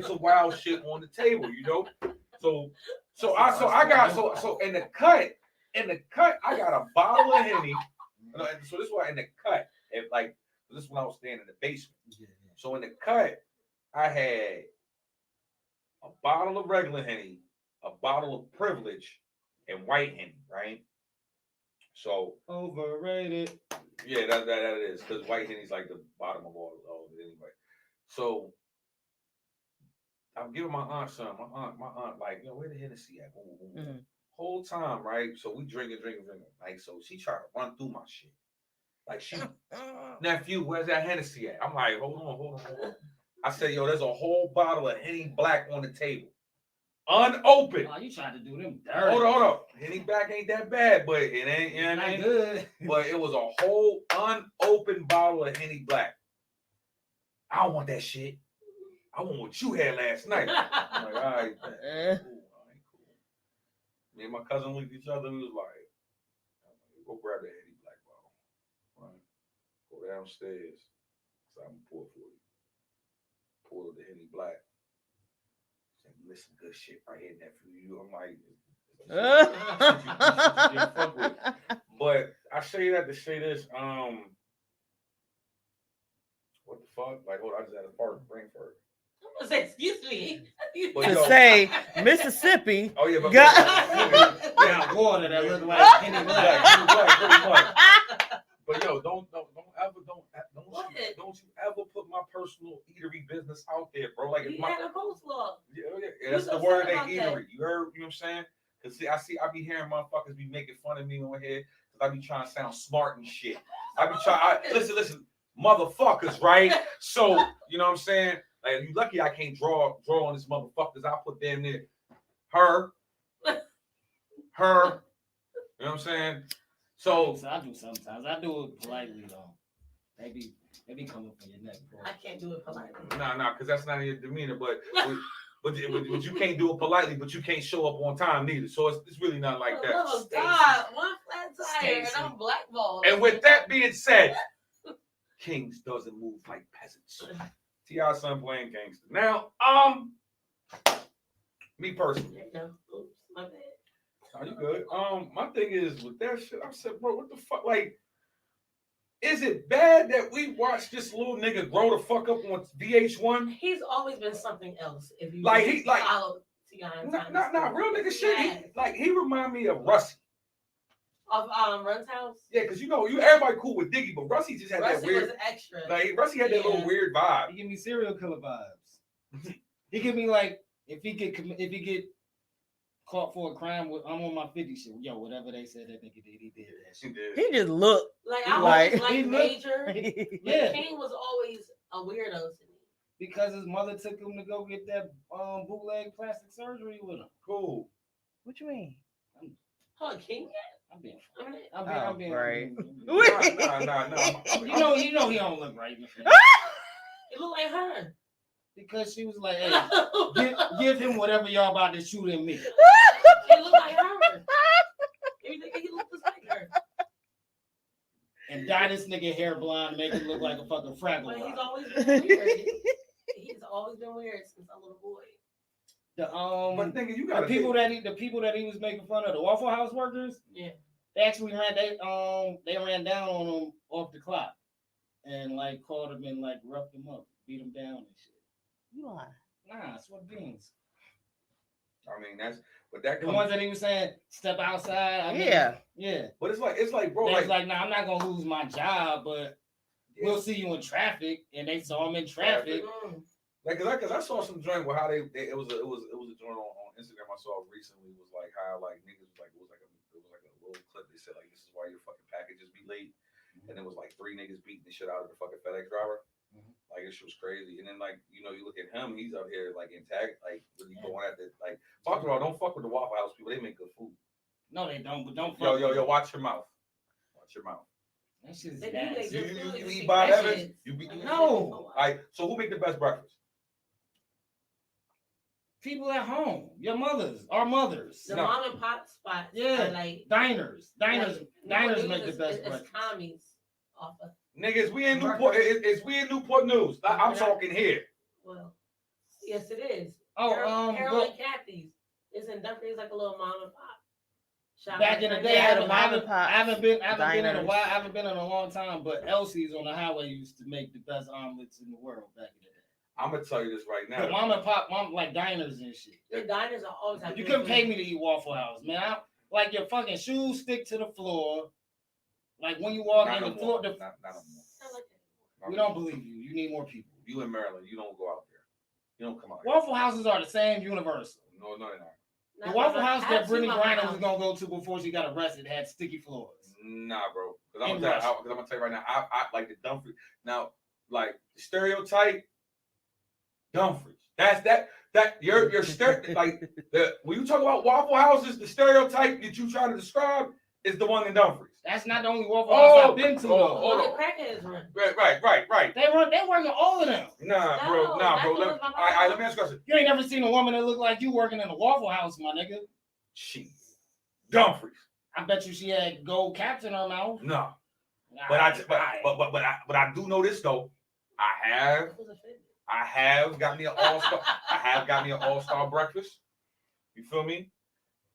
of wild shit on the table, you know. So in the cut, I got a bottle of Henny. So this was in the cut, this is when I was staying in the basement. So in the cut, I had a bottle of regular Henny, a bottle of Privilege, and white Henny, right? So overrated. Yeah, that it is, because white Henny's like the bottom of all of it anyway. So I'm giving my aunt some. My aunt like, where the Hennessy at? Mm-hmm. Whole time, right? So we drinking. Like, so she tried to run through my shit. Like, she, nephew, where's that Hennessy at? I'm like, hold on. I said, there's a whole bottle of Henny Black on the table. Unopened. Oh, you trying to do them dirty. Hold on. Henny Black ain't that bad, but it ain't good. But it was a whole unopened bottle of Henny Black. I don't want that shit. I want what you had last night. I'm like, all right, cool. Me and my cousin looked at each other and was like, go grab that Henny Black bottle. Right. Go downstairs. So I'm gonna pour it for you. Pour the Henny Black. Said, listen, good shit right here, nephew. I'm like, you fuck with. But I say that to say this. What the fuck? Like, hold on, I just had a fart brain fart. I'm gonna say, excuse me. But To yo- say Mississippi. Oh yeah, but Yeah, water that look like Kenny Black. pretty much. But yo, don't you ever put my personal eatery business out there, bro. Like, You if my, had a coleslaw. yeah, that's You the was word of upset their about that. eatery. You heard? You know what I'm saying? Cause see, I be hearing motherfuckers be making fun of me on here because I be trying to sound smart and shit. I be trying. Listen, motherfuckers, right? So you know what I'm saying? Like, you lucky I can't draw on this motherfuckers. I put damn near her. You know what I'm saying? So I do sometimes. I do it politely though. Maybe coming from your neck, bro. I can't do it politely. nah, because that's not in your demeanor. But you can't do it politely, but you can't show up on time neither. So it's really not like that. Oh God, one flat tire and Stacy. I'm blackballed. And with that being said, kings doesn't move like peasants. T.I. son playing gangster. Now, me personally. There you go. Oops, my bad. Are you good? My thing is with that shit, I said, bro, what the fuck? Like, is it bad that we watch this little nigga grow the fuck up on VH1? He's always been something else. If you Like, he- like- follow T.I. Nah, real nigga shit. He remind me of Russie. Of Run's house. Yeah, because you everybody cool with Diggy, but Russie just had Russie that weird. was extra. Like, Russie had that little Yeah. weird vibe. He give me serial killer vibes. He give me like if he get caught for a crime, I'm on my 50 shit. Yo, whatever they said that nigga did, he did that She shit. did. He just looked. Like I Like- always He liked looked- Major. Yeah, King was always a weirdo to me. because his mother took him to go get that bootleg plastic surgery with him. Cool. What you mean? Huh, King? I'm being, I mean, I'm being. right. Nah. You know he don't look right. it looked like her. Because she was like, hey, give him whatever y'all about to shoot in me. It looked like her. He looked just like her. And dye this nigga hair blonde, make him look like a fucking Fraggle But he's Rock. always been weird. He's always been weird since a little boy. But thinking you The got people that he was making fun of, the Waffle House workers, Yeah. they actually they ran down on him off the clock and like called him and like roughed him up, beat him down and shit. You lying. Nah, it's what beans. I mean, but that The comes. ones that he was saying step outside. I mean, Yeah. yeah. But it's like, bro, They was like, like, nah, I'm not gonna lose my job, but we'll see you in traffic. And they saw him in traffic. Like, cause I saw some joint where how it was a joint on Instagram I saw recently was like how like niggas was like it was like a little clip they said like this is why your fucking packages be late, and it was like 3 niggas beating the shit out of the fucking FedEx driver. Like, this shit was crazy. And then like you look at him, he's out here like intact, like really going at the like. Fuck all, don't fuck with the Waffle House people. They make good food. No, they don't. But don't. Yo, fuck watch your mouth. Watch your mouth. That shit is They do make nasty. good You eat Bob Evans. You be No. Like, so who make the best breakfast? People at home, your mothers, our mothers, The No. mom and pop spots. Yeah. Are like diners like, make the best It's breakfast. commies off of. Niggas, we in Newport. It's we in Newport News. I'm talking here. Well, yes, it is. Oh, Harold and Kathy's. It's in Dumfries, like a little mom and pop shop. back in the Like day, I that. the mom and pops, haven't been in a diners. while. I haven't been in a long time. But Elsie's on the highway used to make the best omelets in the world back in the day. I'm gonna tell you this right now. The mom and pop, like diners and shit. The diners are always have You good couldn't pay food. me to eat Waffle House, man. Like your fucking shoes stick to the floor. Like when you walk Not in no the floor, more. Not no more. I like that. we don't believe you. You need more people. You in Maryland, you don't go out there. You don't come out here. Waffle houses are the same universal. No, they're not. The Not Waffle my- House I that have Brittany seen my Griner house. was gonna go to before she got arrested had sticky floors. Nah, bro. Because I'm In gonna tell Russia. you right now. I like the Dumfries. Now, like the stereotype, Dumfries. That's that your like when you talk about Waffle Houses, the stereotype that you try to describe is the one in Dumfries. That's not the only Waffle House I've been to though. hold Well, on. the crackheads run. Right. They working all of them. Nah, No, bro. that's Let what me was my ask you a question. You ain't never seen a woman that looked like you working in a Waffle House, my nigga. Shit. Dumfries. I bet you she had gold caps in her mouth. No. But I do know this though. I have Who's offended? I have got me an all-star. I have got me an all-star breakfast. You feel me?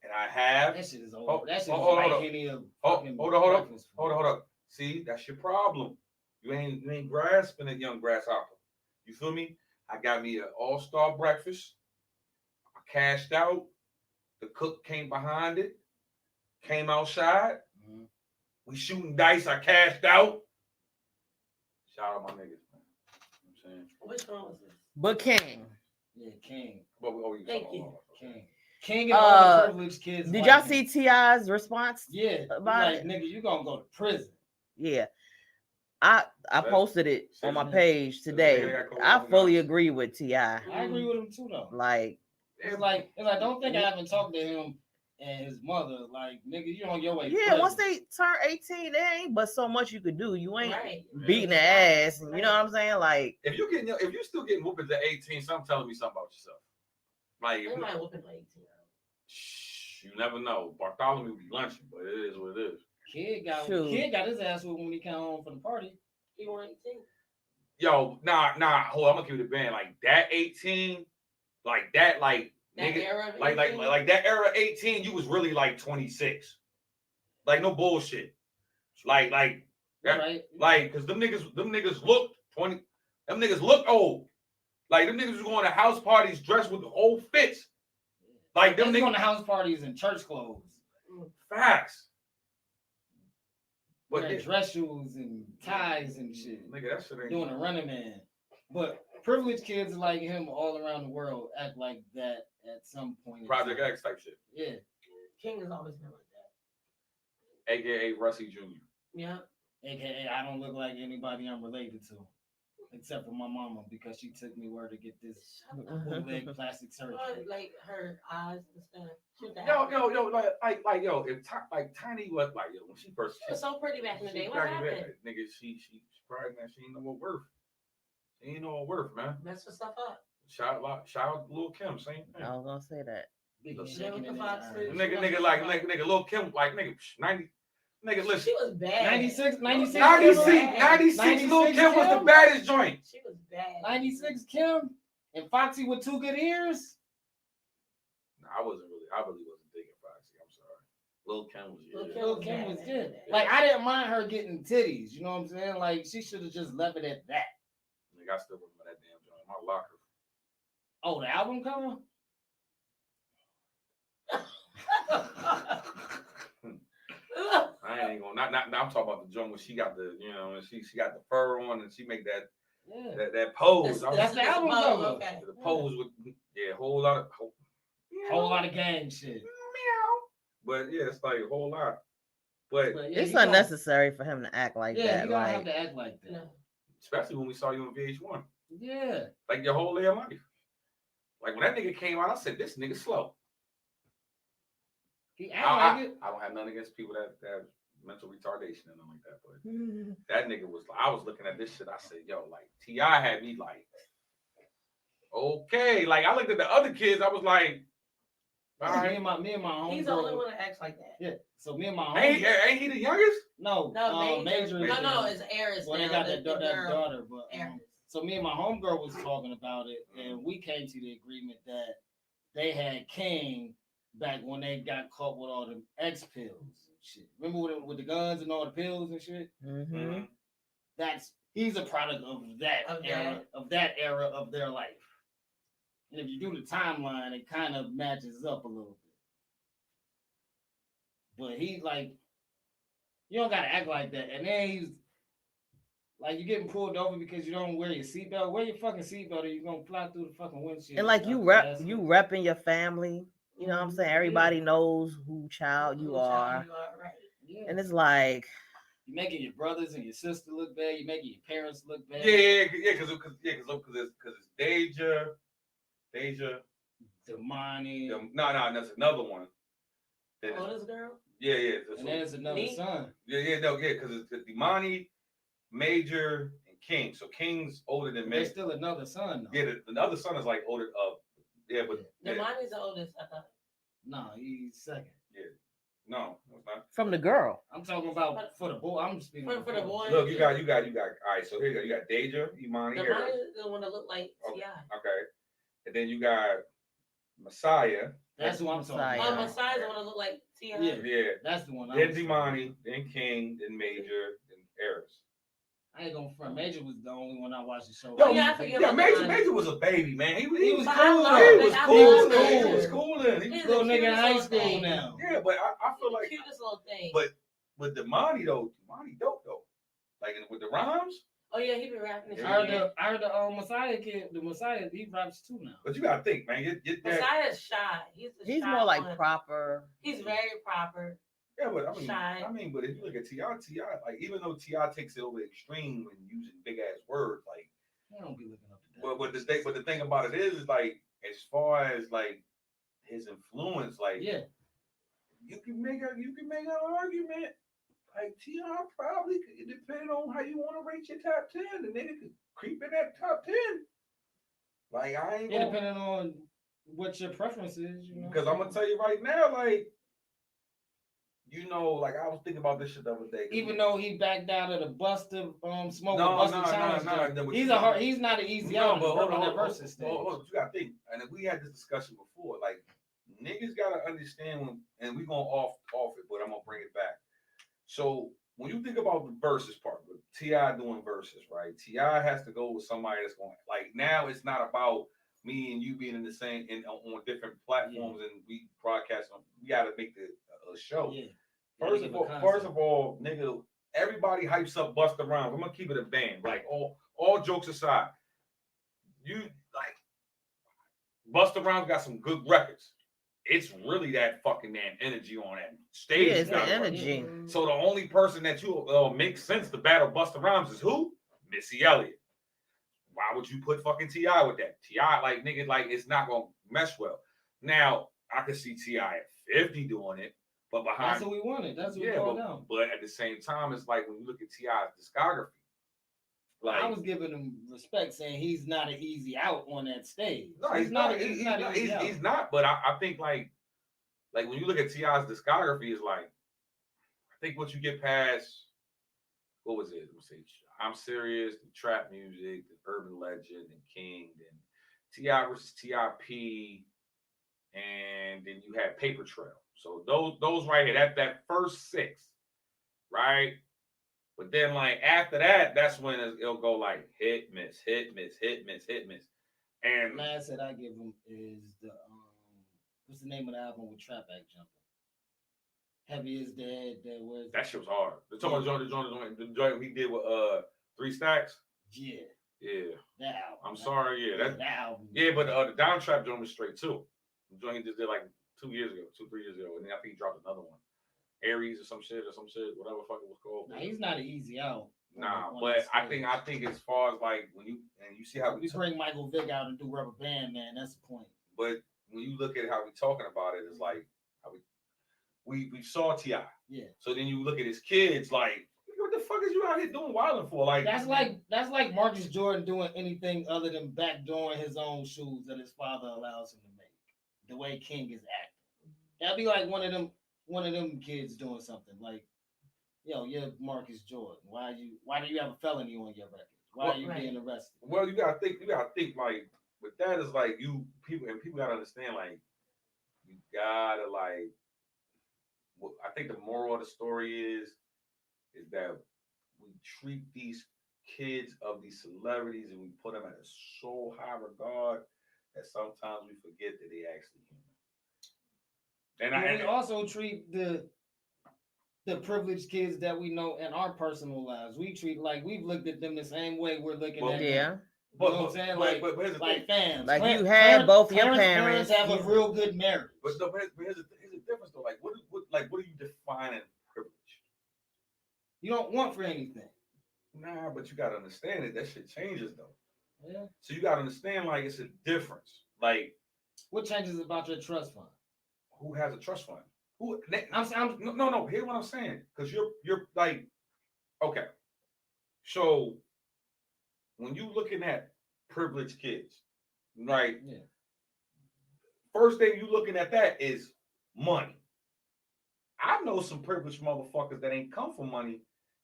And I have. That shit is over. Oh, That shit is hold like on. any of Oh, fucking hold on. breakfast food. Hold on. See, that's your problem. You ain't grasping it, young grasshopper. You feel me? I got me an all-star breakfast. I cashed out. The cook came behind it. Came outside. Mhm. We shooting dice. I cashed out. Shout out my niggas, man. You know what I'm saying? Which one was this? But King, Yeah, King. Thank you. King and all the privileged kids. did like y'all him. see T.I.'s response? Yeah, about like it? nigga, you gonna go to prison. Yeah. I posted it on my page today. I fully agree with T.I. I agree with him too, though. Like, it's like don't think I haven't talked to him and his mother. Like, nigga, you on your way. yeah, prison. once they turn 18, there ain't but so much you could do. You ain't Right. beating the ass, and you know what I'm saying? Like, if you still getting whoopings at 18, something telling me something about yourself. Like, They might whooping like 18. you never know. Bartholomew be lunching, but it is what it is. Kid got his ass whooped when he came home from the party. He was 18. Yo, nah. Hold on, I'm gonna keep it a band. Like that 18, like that, like That nigga, era of like 18? that era 18, you was really like 26. Like no bullshit. Like Right. like because them niggas looked 20. Them niggas look old. Like them niggas was going to house parties dressed with the old fits. Like them Niggas niggas going to house parties in church clothes. Facts. But Wearing dress shoes and ties and shit. Nigga, that shit ain't doing a running man. But privileged kids like him all around the world act like that at some point. Project X type shit. Yeah. King has always been like that. AKA Russie Jr. Yeah. AKA I don't look like anybody I'm related to. Except for my mama, because she took me where to get this bootleg plastic surgery. Like her eyes and stuff. Yo, like yo, if Tiny was like yo when she first. She was so pretty back in the day. What happened? Nigga, she probably man, she ain't know what worth. She ain't know what worth, man. Mess for stuff up. Shout out Lil Kim, same thing. I was gonna say that. Nigga, like Lil Kim, like nigga, 90. Nigga, listen. She was bad. 96 Lil Kim was the baddest joint. She was bad. 96 Kim and Foxy with 2 good ears. No, I really wasn't thinking Foxy. I'm sorry. Lil Kim Lil Kim was good. Like I didn't mind her getting titties. You know what I'm saying? Like she should have just left it at that. Nigga, I still remember that damn joint. My locker. Oh, the album cover? I ain't gonna not I'm talking about the joint when she got the and she got the fur on and she make that that pose. That's the album cover. Okay. The pose with whole lot of gang shit. Meow. But yeah, it's like a whole lot. But it's unnecessary for him to act like that. Yeah, you don't have to act like that. No. Especially when we saw you on VH1. Yeah. Like your whole damn life. Like when that nigga came out, I said, this nigga slow. He act like it. I don't have nothing against people that have mental retardation and nothing like that, but that nigga was. I was looking at this shit. I said, "Yo, like T.I. had me like, okay." Like I looked at the other kids. I was like, "All right." Me and my homegirl. He's the only one that acts like that. Yeah. So me and my homegirl. Ain't he the youngest? No, Major. No, it's Aris. Well, they got that daughter, but Aris. so me and my homegirl was talking about it, and we came to the agreement that they had King back when they got caught with all the X pills and shit. Remember with the guns and all the pills and shit? Mm-hmm. He's a product of that era of their life. And if you do the timeline, it kind of matches up a little bit. But he like, you don't gotta act like that. And then he's like, you're getting pulled over because you don't wear your seatbelt. Wear your fucking seatbelt, or you're gonna fly through the fucking windshield. And like you repping your family. You know what I'm saying? Everybody knows who child you are. Right. Yeah. And it's like you're making your brothers and your sister look bad. You're making your parents look bad. Yeah, because it's Deja. Damani. No, that's another one. This girl. Yeah. And there's another son. Because it's Damani, Major, and King. So King's older than Major. There's still another son. Though. Yeah, the other son is like older. But Damani's the oldest, I thought. No, he's second. Yeah. No, it's not. From the girl. I'm talking about for the boy. I'm speaking For the boy. Look, you got. All right, so here you go. You got Deja, Imani, The Harris. mine is the one that look like Okay. T.I. Okay, and then you got Messiah. That's who I'm talking Messiah. Oh, about. Messiah's the one that look like T.I. Yeah. Yeah. That's the one. Then Imani, then King, then Major, then Harris. I ain't gonna front. Major was the only one I watched the show. Oh, yeah, I forget about Major. that. Major was a baby, man. He was But cool. I He love was it. I cool. love Then. He Major. was cool. Then. He was He's little the nigga in cutest high little school thing. now. Yeah, but I feel like, Cutest little thing. but with Damani though, Damani dope though. Like with the rhymes. Oh yeah, he been rapping. This I shit. heard the Messiah kid. The Messiah, he raps too now. But you gotta think, man. Your dad. Messiah's shy. He's shy more like one. proper. He's very proper. Yeah, but Shy. but if you look at T.I., like even though T.I. takes it over the extreme when using big ass words, like. I don't be looking up to that. But the thing about it is like as far as like his influence, like Yeah. you can make an argument. Like T.I. probably could, depending on how you want to rate your top 10, the nigga could creep in that top 10. Like I ain't Yeah, gonna, depending on what your preference is, you know. because I'm gonna tell you right now, like like I was thinking about this shit the other day. Even though he backed out of the Buster Smoke No, Buster challenge, he's not an easy out to work on that versus stage. You gotta think, and we had this discussion before. Like niggas gotta understand when, and we going off it, but I'm gonna bring it back. So when you think about the versus part, with T.I. doing versus, right? T.I. has to go with somebody that's going like now. It's not about me and you being in the same on different platforms and we broadcast them. We gotta make a show. Yeah. First of all, nigga, everybody hypes up Busta Rhymes. I'm gonna keep it a band. Like all jokes aside, you like Busta Rhymes got some good records. It's really that fucking damn energy on that stage. Yeah, it's the now, energy. right? So the only person that you makes sense to battle Busta Rhymes is who? Missy Elliott. Why would you put fucking T.I. with that? T.I. like nigga, like it's not gonna mesh well. Now I could see T.I. at 50 doing it. But behind, that's what we wanted. That's what we called down. But at the same time, it's like when you look at T.I.'s discography, like I was giving him respect, saying he's not an easy out on that stage. No, he's not. He's not. But I think like when you look at T.I.'s discography, is like I think once you get past what was it? Let's say I'm Serious, the trap music, the urban legend, and King, then T.I. versus T.I.P. And then you had Paper Trail. So those right here, that first 6, right? But then like after that, that's when it'll go like hit, miss, hit, miss, hit, miss, hit, miss. And last that I give him is the what's the name of the album with Trap Act Jumper? Heavy is Dead. That shit was hard. The joint he did with 3 Stacks. Yeah. Yeah. That album. I'm sorry. Yeah. That album. Yeah, but the Down Trap joint was straight too. The joint he just did like 2 years ago, 2-3 years ago, and then I think he dropped another one, Aries or some shit, whatever the fuck it was called. Nah, he's not an easy out. Nah, but I think as far as like when you see how we bring Michael Vick out and do Rubber Band, man, that's the point. But when you look at how we talking about it, it's like how we saw T.I. Yeah. So then you look at his kids, like what the fuck is you out here doing wilding for? Like that's like Marcus Jordan doing anything other than backdooring his own shoes that his father allows him to make. The way King is acting, that'd be like one of them kids doing something like, yo, you're Marcus Jordan. Why do you have a felony on your record? Why are you being arrested? Well, you gotta think like with that is like people gotta understand like you gotta like. I think the moral of the story is that we treat these kids of these celebrities and we put them at a so high regard that sometimes we forget that they actually human. And we also treat the privileged kids that we know in our personal lives. We treat like we've looked at them the same way we're looking at them. You know what I'm saying? Like fans. Like you had both your parents have a real good marriage. But here's the difference though. Like what do you define as privilege? You don't want for anything. Nah, but you gotta understand it. That shit changes though. Yeah. So you gotta understand like it's a difference. Like what changes about your trust fund? Who has a trust fund? No. Here's what I'm saying. Because you're like, okay. So when you looking at privileged kids, right? Yeah. First thing you looking at that is money. I know some privileged motherfuckers that ain't come from money,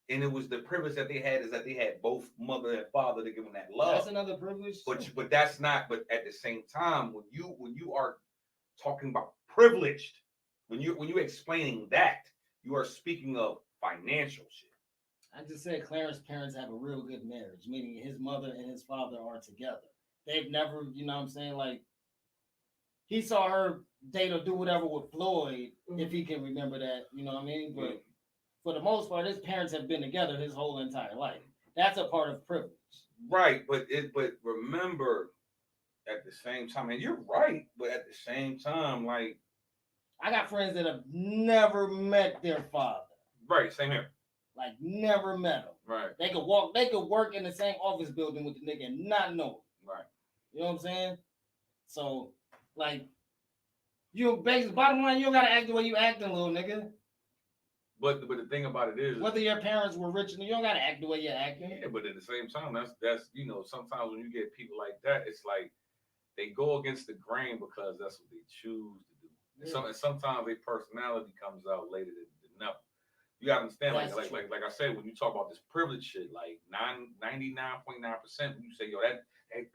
and it was the privilege that they had is that they had both mother and father to give them that love. That's another privilege. But that's not. But at the same time, when you are talking about privileged, when you explaining that, you are speaking of financial shit. I just said Clarence's parents have a real good marriage, meaning his mother and his father are together. They've never, you know what I'm saying, like he saw her date or do whatever with Floyd, if he can remember that, you know what I mean? But for the most part, his parents have been together his whole entire life. That's a part of privilege. Right, but remember, at the same time, and you're right, but at the same time, like I got friends that have never met their father. right, same here. Like never met him. Right, They could work in the same office building with the nigga and not know him. right. You know what I'm saying? So, like, you basically bottom line, you don't gotta act the way you acting, little nigga. But the thing about it is, Whether your parents were rich, you don't gotta act the way you're acting. yeah, but at the same time, that's sometimes when you get people like that, it's like they go against the grain because that's what they choose to do. Yeah. And sometimes their personality comes out later than never. You gotta understand, like I said, when you talk about this privilege shit, like 99.9%, when you say, yo, that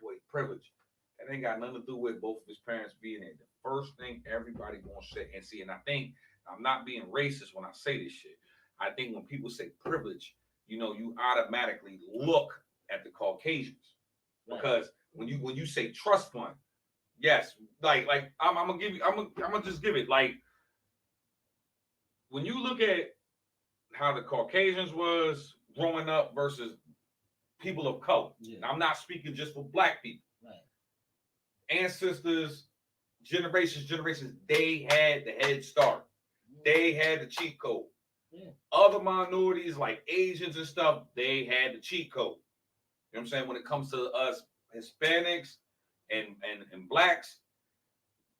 boy privileged, that ain't got nothing to do with both of his parents being there. The first thing everybody gonna say and see, and I think I'm not being racist when I say this shit. I think when people say privilege, you automatically look at the Caucasians. Right. Because when you say trust fund, yes, like I'm gonna just give it, like when you look at how the Caucasians was growing up versus people of color. Yeah. I'm not speaking just for black people. Right. Ancestors, generations, they had the head start. They had the cheat code. Yeah. Other minorities like Asians and stuff, they had the cheat code. You know what I'm saying? When it comes to us Hispanics and blacks,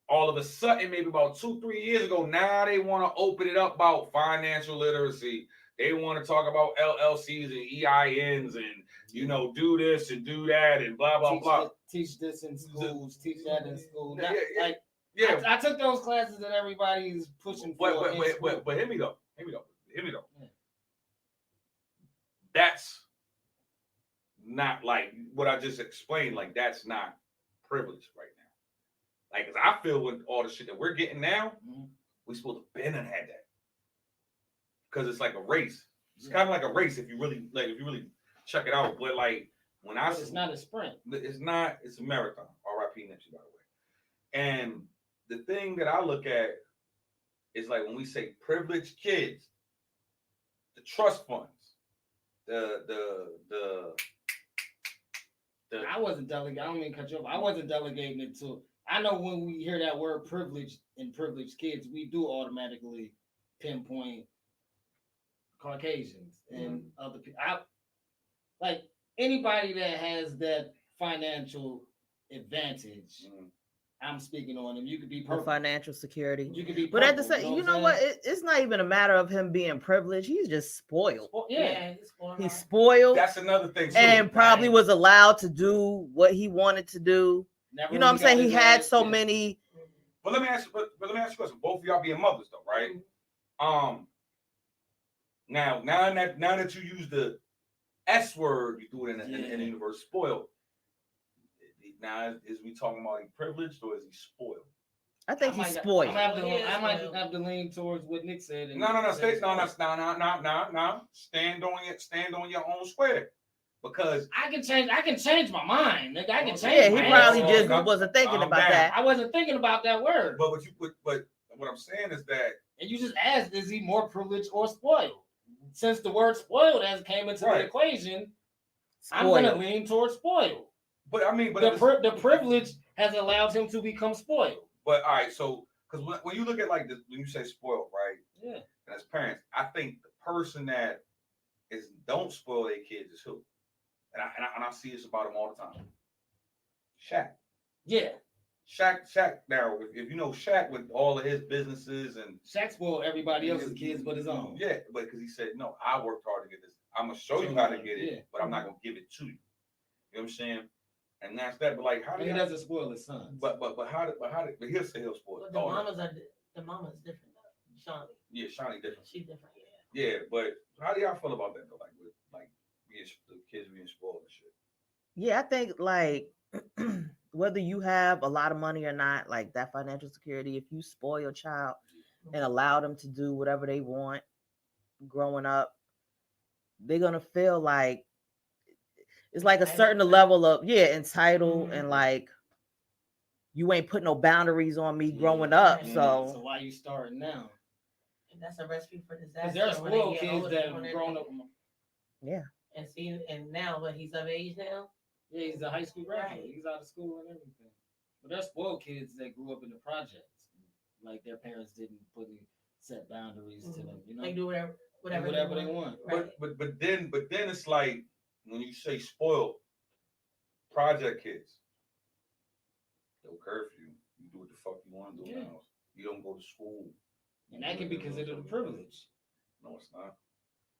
all of a sudden, maybe about 2-3 years ago, now they want to open it up about financial literacy. They want to talk about LLCs and EINs and, do this and do that and blah, blah, blah. Teach this in schools, teach that in school. Yeah. I took those classes that everybody's pushing for. But hear me though. Yeah. That's not like what I just explained. Like that's not privilege right now. Like, cause I feel with all the shit that we're getting now, we supposed to been and had that. Cause it's like a race. It's kind of like a race if you really check it out. But like when it's not a sprint. It's not. It's a marathon. R.I.P. Nipsey, by the way. And the thing that I look at is like when we say privileged kids, the trust funds, I wasn't delegating. I don't mean to cut you off. I wasn't delegating it to. I know when we hear that word privileged and privileged kids, we do automatically pinpoint Caucasians and other people. Like anybody that has that financial advantage. I'm speaking on him. You could be purple. Financial security. You could be purple, but at the same, you know what? It's not even a matter of him being privileged. He's just spoiled. He's spoiled. That's another thing too. And probably was allowed to do what he wanted to do. Never, you know what I'm saying? He had so many. But let me ask you a question. Both of y'all being mothers though, right? Now that you use the S word, you do it in the universe, spoiled. Now, is we talking about he privileged or is he spoiled? I think he's spoiled. I might have to lean towards what Nick said. No. Stand on your own square. Because I can change my mind. Nigga. I can change. Yeah, he probably just wasn't thinking about that. I wasn't thinking about that word. But what I'm saying is that, and you just asked, is he more privileged or spoiled? Since the word spoiled has came into the equation, I'm gonna lean towards spoiled. But I mean, the privilege has allowed him to become spoiled. But all right, so because when you look at like this, when you say spoiled, right? Yeah. And as parents, I think the person that don't spoil their kids is who, and I see this about him all the time. Shaq. Yeah. Shaq. Now, if you know Shaq with all of his businesses and Shaq spoiled everybody else's kids but his own. Yeah, but because he said, no, I worked hard to get this. I'm gonna show you how to get it, but I'm not gonna give it to you. You know what I'm saying? And that's that. But like, how do he doesn't spoil his son? But he'll say he'll spoil. But the mama's different though. Shawnee. Yeah, Shawnee different. She's different, yeah. Yeah, but how do y'all feel about that though? Like with like being the kids being spoiled and shit. Yeah, I think like whether you have a lot of money or not, like that financial security, if you spoil your child and allow them to do whatever they want growing up, they're gonna feel like it's like a certain level of entitled and like you ain't put no boundaries on me growing up. So why you starting now? And that's a recipe for disaster. Because there's spoiled kids that have grown up. Yeah. And see, and now what, he's of age now? Yeah, he's a high school graduate. Right. He's out of school and everything. But there's spoiled kids that grew up in the projects. Like their parents didn't put any set boundaries to them, you know. They do whatever they want. Right. But then it's like when you say spoiled project kids, no curfew. You do what the fuck you want to do in the house. You don't go to school. And that can be considered a privilege. No, it's not.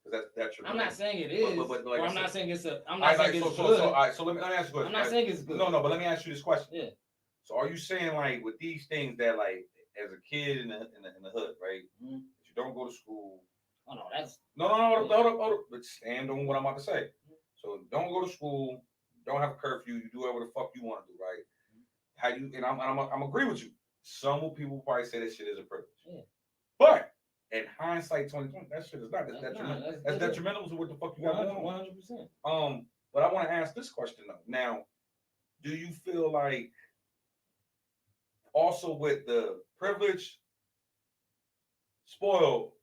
Because that's detrimental. I'm not saying it is. But like I'm not saying it's a. I'm not saying it's so, good. all right, so let me ask you a question. I'm not saying it's good. No, but let me ask you this question. Yeah. So are you saying like with these things that like as a kid in the hood, right? Mm-hmm. You don't go to school. Oh no, that's hold up. But stand on what I'm about to say. So don't go to school. Don't have a curfew. You do whatever the fuck you want to do, right? How you and I'm agree with you. Some people probably say that shit is a privilege. Yeah. But in hindsight, 2020, that shit is not. That's detrimental. That's good. Detrimental to what the fuck you got going on. 100%. But I want to ask this question though. Now, do you feel like also with the privilege, spoiled?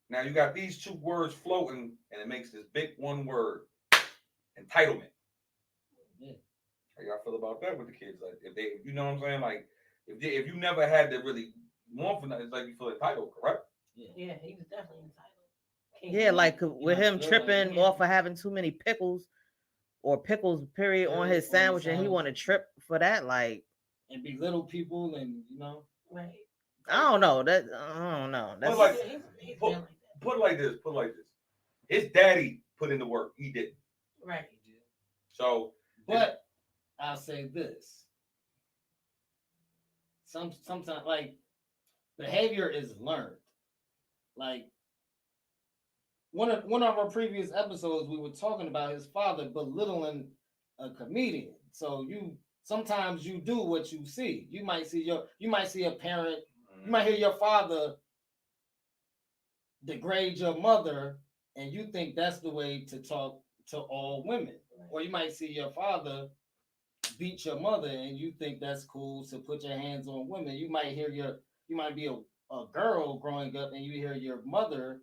Now you got these two words floating, and it makes this big one word, entitlement. Yeah. How y'all feel about that with the kids? Like if they, you know what I'm saying? Like if you never had to really want for nothing, it's like you feel entitled, correct? Yeah, he was definitely entitled. Yeah, like with him tripping off of having too many pickles or pickles period on his sandwich, and he want to trip for that, like and belittle people, and you know, right? I don't know. That's put it like this. His daddy put in the work. He didn't. Right. So, but I'll say this. Sometimes like behavior is learned. Like one of our previous episodes, we were talking about his father belittling a comedian. So sometimes you do what you see. You might see a parent, you might hear your father degrade your mother, and you think that's the way to talk to all women. Or you might see your father beat your mother, and you think that's cool to put your hands on women. You might be a girl growing up, and you hear your mother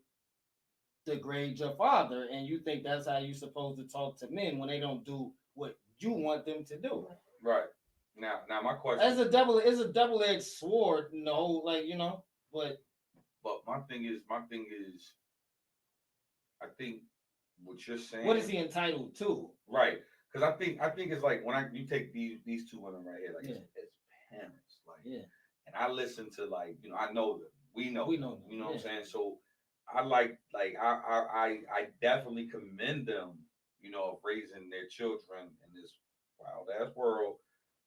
degrade your father, and you think that's how you're supposed to talk to men when they don't do what you want them to do. Right. Now my question. It's a double-edged sword, like, you know, but my thing is, I think what you're saying. What is he entitled to? Right. Because I think it's like when you take these two women right here, like as parents, like, and I listen to, like, you know, I know them, we know them, you know what I'm saying. So I I definitely commend them, you know, of raising their children in this wild ass world,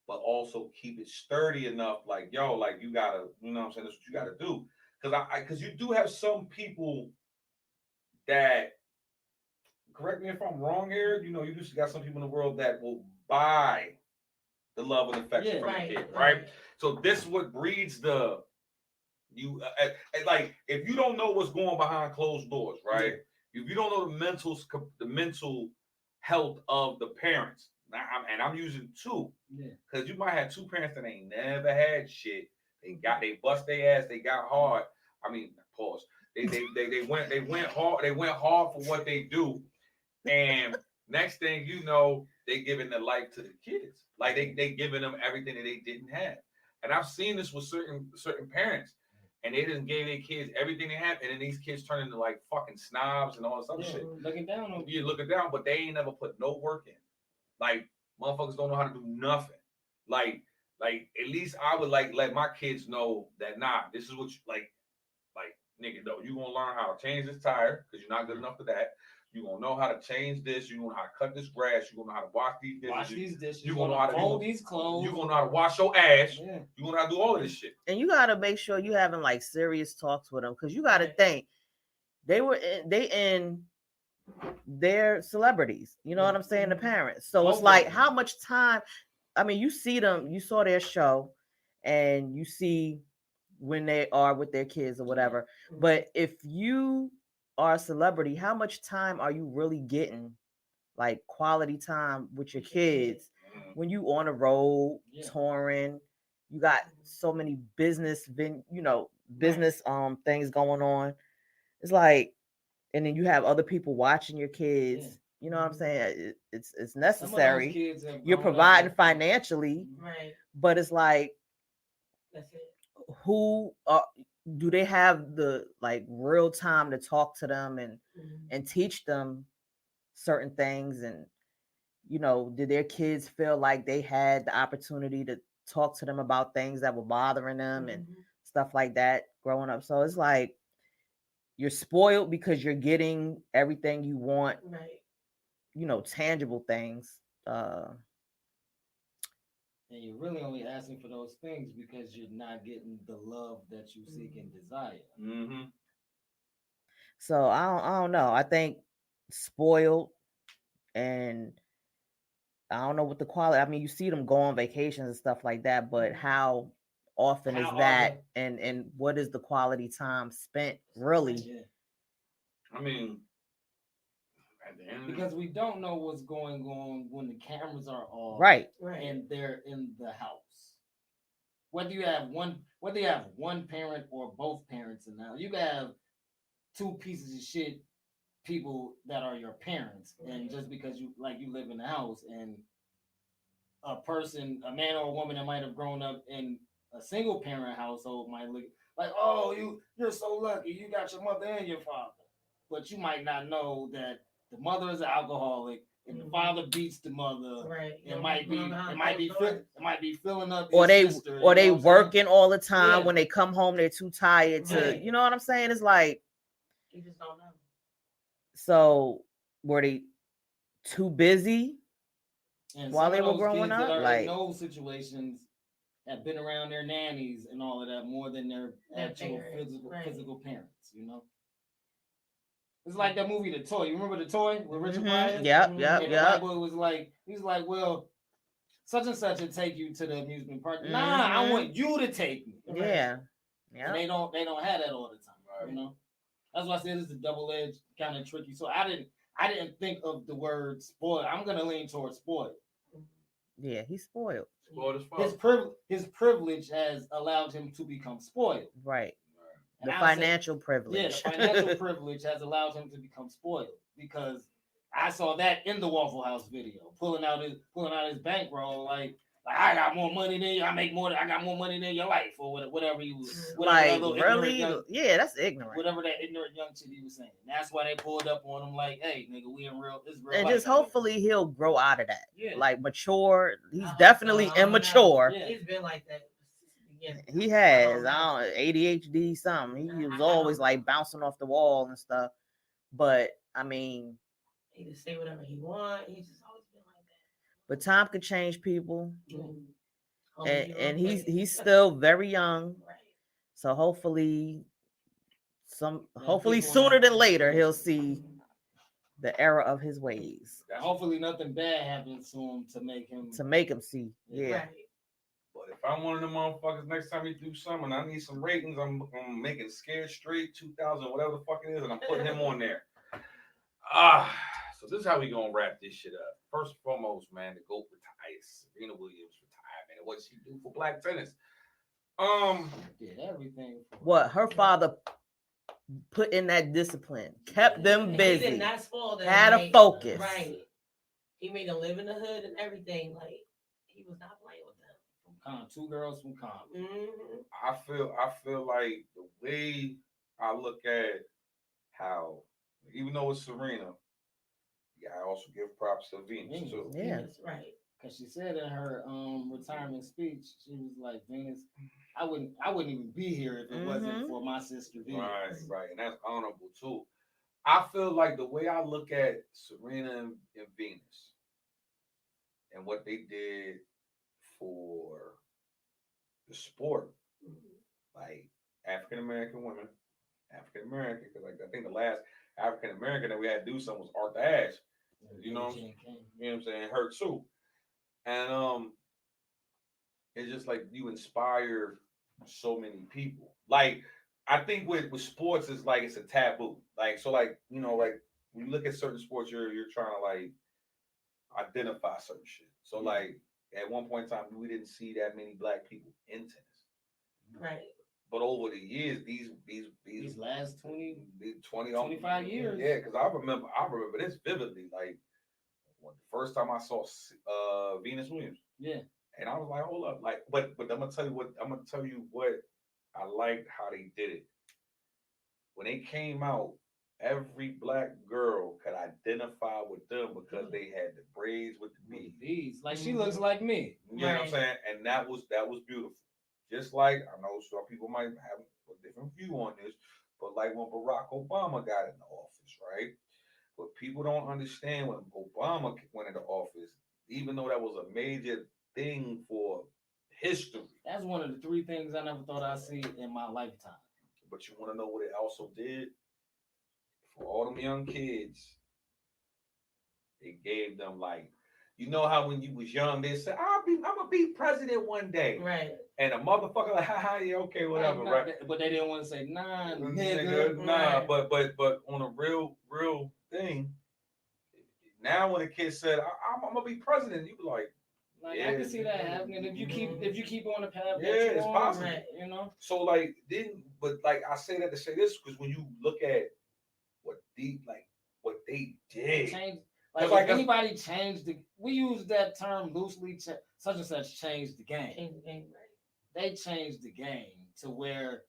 but also keep it sturdy enough, like, yo, like you gotta, you know what I'm saying, that's what you gotta do. Because you do have some people that, correct me if I'm wrong here, you know, you just got some people in the world that will buy the love and affection from the kid, right? So this is what breeds like, if you don't know what's going behind closed doors, right? If you don't know the mental health of the parents, and I'm using two, because you might have two parents that ain't never had shit. They bust their ass, they got hard. I mean, pause. They went hard for what they do. And next thing you know, they giving their life to the kids. Like they giving them everything that they didn't have. And I've seen this with certain parents. And they just gave their kids everything they have, and then these kids turn into like fucking snobs and all this other shit. Looking down on you. Looking down, but they ain't never put no work in. Like, motherfuckers don't know how to do nothing. Like at least I would like let my kids know that this is what you like nigga, though. You gonna learn how to change this tire because you're not good enough for that. You're gonna know how to change this. You're gonna know how to cut this grass. You're gonna know how to wash these dishes. Wash these dishes. You You gonna gonna know how to fold these clothes. You're gonna know how to wash your ass. Yeah. You're gonna know how to do all of this shit. And you gotta make sure you having like serious talks with them, because you gotta Right. think they're celebrities. You know what I'm saying? The parents. So it's Both like of them. how much time. I mean, you see them. You saw their show, and you see when they are with their kids or whatever. But if you are a celebrity, how much time are you really getting, like quality time with your kids when you on the road Yeah. touring? You got so many business business things going on. It's like, and then you have other people watching your kids. Yeah. You know what I'm saying? It's Some of those necessary. kids have You're grown up providing with- financially, Right. but it's like, That's it. who do they have the like real time to talk to them and teach them certain things? And did their kids feel like they had the opportunity to talk to them about things that were bothering them and stuff like that growing up? So it's like you're spoiled because you're getting everything you want, Right. Tangible things. And you're really only asking for those things because you're not getting the love that you seek and desire. Mm-hmm. So I don't know. I think spoiled, and I don't know what the quality. I mean, you see them go on vacations and stuff like that, but how often is How that? And what is the quality time spent really? Yeah. I mean, at the end of the Because we don't know what's going on when the cameras are off, Right. Right. and they're in the house. Whether you have one parent or both parents in the house, you can have two pieces of shit people that are your parents, and just because you live in the house, and a man or a woman that might have grown up in a single parent household might look like, oh, you're so lucky, you got your mother and your father, but you might not know that the mother is an alcoholic and the father beats the mother. Right. It might be filling up Or his they sister, or you they know what I'm saying? working all the time. Yeah. When they come home, they're too tired to. Right. You know what I'm saying? It's like, You just don't know. so were they too busy And while some they of were those growing kids that up? are Like, in those situations have been around their nannies and all of that more than their Their actual parents, right. physical parents, It's like that movie, The Toy. You remember The Toy with Richard Pryor? Yep. And the white boy was like, he's like, well, such and such will take you to the amusement park. Nah, I want you to take me. Yeah. And they don't have that all the time, That's why I said it's a double-edged kind of tricky. So I didn't think of the word spoiled. I'm gonna lean towards spoiled. Yeah, he's spoiled. Spoiled as fuck. His privilege has allowed him to become spoiled. Right. And The I'll say- financial privilege. Yeah, the financial privilege has allowed him to become spoiled, because I saw that in the Waffle House video, pulling out his bankroll, like I got more money than you. I got more money than your life, or whatever he was. Whatever Like, that little really? ignorant Yeah, that's ignorant. whatever that ignorant young chit he was saying. That's why they pulled up on him, like, hey, nigga, we in real. It's real. And life just out here. hopefully he'll grow out of that. Yeah. Like, mature. He's I hope definitely so. I don't know. immature. Yeah. He's been like that since the beginning. He has, don't know. I don't ADHD, something. He was I always don't like know. bouncing off the wall and stuff. But I mean, He just say whatever he want. He's just always been like that. but time could change people, Only and you he's okay. still very young. Right. So hopefully, Man, hopefully people sooner not- than later he'll see the error of his ways Hopefully, nothing bad happens to him to make him see. Yeah. Right. But if I'm one of them motherfuckers, next time you do something, I need some ratings. I'm making Scared Straight 2000, whatever the fuck it is, and I'm putting him on there. So this is how we gonna wrap this shit up. First and foremost, man, the GOAT retires. Serena Williams retired, man. What she do for black tennis? did everything. What her father put in that discipline, kept them He busy, did not spoil them. had a like, focus. Right. He made them live in the hood and everything. Like, he was not playing with them. Two girls from Compton. Mm-hmm. I feel like the way I look at how, even though it's Serena, I also give props to Venus too. Yeah. Yes, right. Because she said in her retirement speech, she was like, Venus, I wouldn't even be here if it wasn't for my sister Venus. Right, and that's honorable too. I feel like the way I look at Serena and Venus and what they did for the sport, like African American women, African American, because like I think the last African American that we had to do something was Arthur Ashe. You know, Billie Jean King. you know what I'm saying? Her too. And it's just like you inspire so many people. Like I think with sports is like it's a taboo. Like so like, you know, like when you look at certain sports, you're trying to like identify certain shit. So like at one point in time we didn't see that many black people in tennis. Right. But over the years, these last 20, 25 years. Yeah, because I remember this vividly. Like when the first time I saw Venus Williams. Yeah. And I was like, hold up, like, but I'm gonna tell you what I liked how they did it. When they came out, every black girl could identify with them because they had the braids with the beads. Beads. Like she looks like me. You know what I'm saying? And that was beautiful. Just like I know some people might have a different view on this, but like when Barack Obama got in the office, right? But people don't understand when Obama went into office, even though that was a major thing for history. That's one of the 3 things I never thought I'd see in my lifetime. But you want to know what it also did? For all them young kids, it gave them like, you know how when you was young, they said, I'm gonna be president one day. Right. And a motherfucker like, haha, yeah, okay, whatever, right? But they didn't want to say, nah, nigga. Nah, but on a real thing, now when a kid said, I'm gonna be president, you be like, I can see that happening if you keep on the path. Yeah, it's possible. Right. You know. So like like I say that to say this because when you look at what they did, Change, like if anybody changed we use that term loosely. Such and such changed the game. Change the game, right? They changed the game to where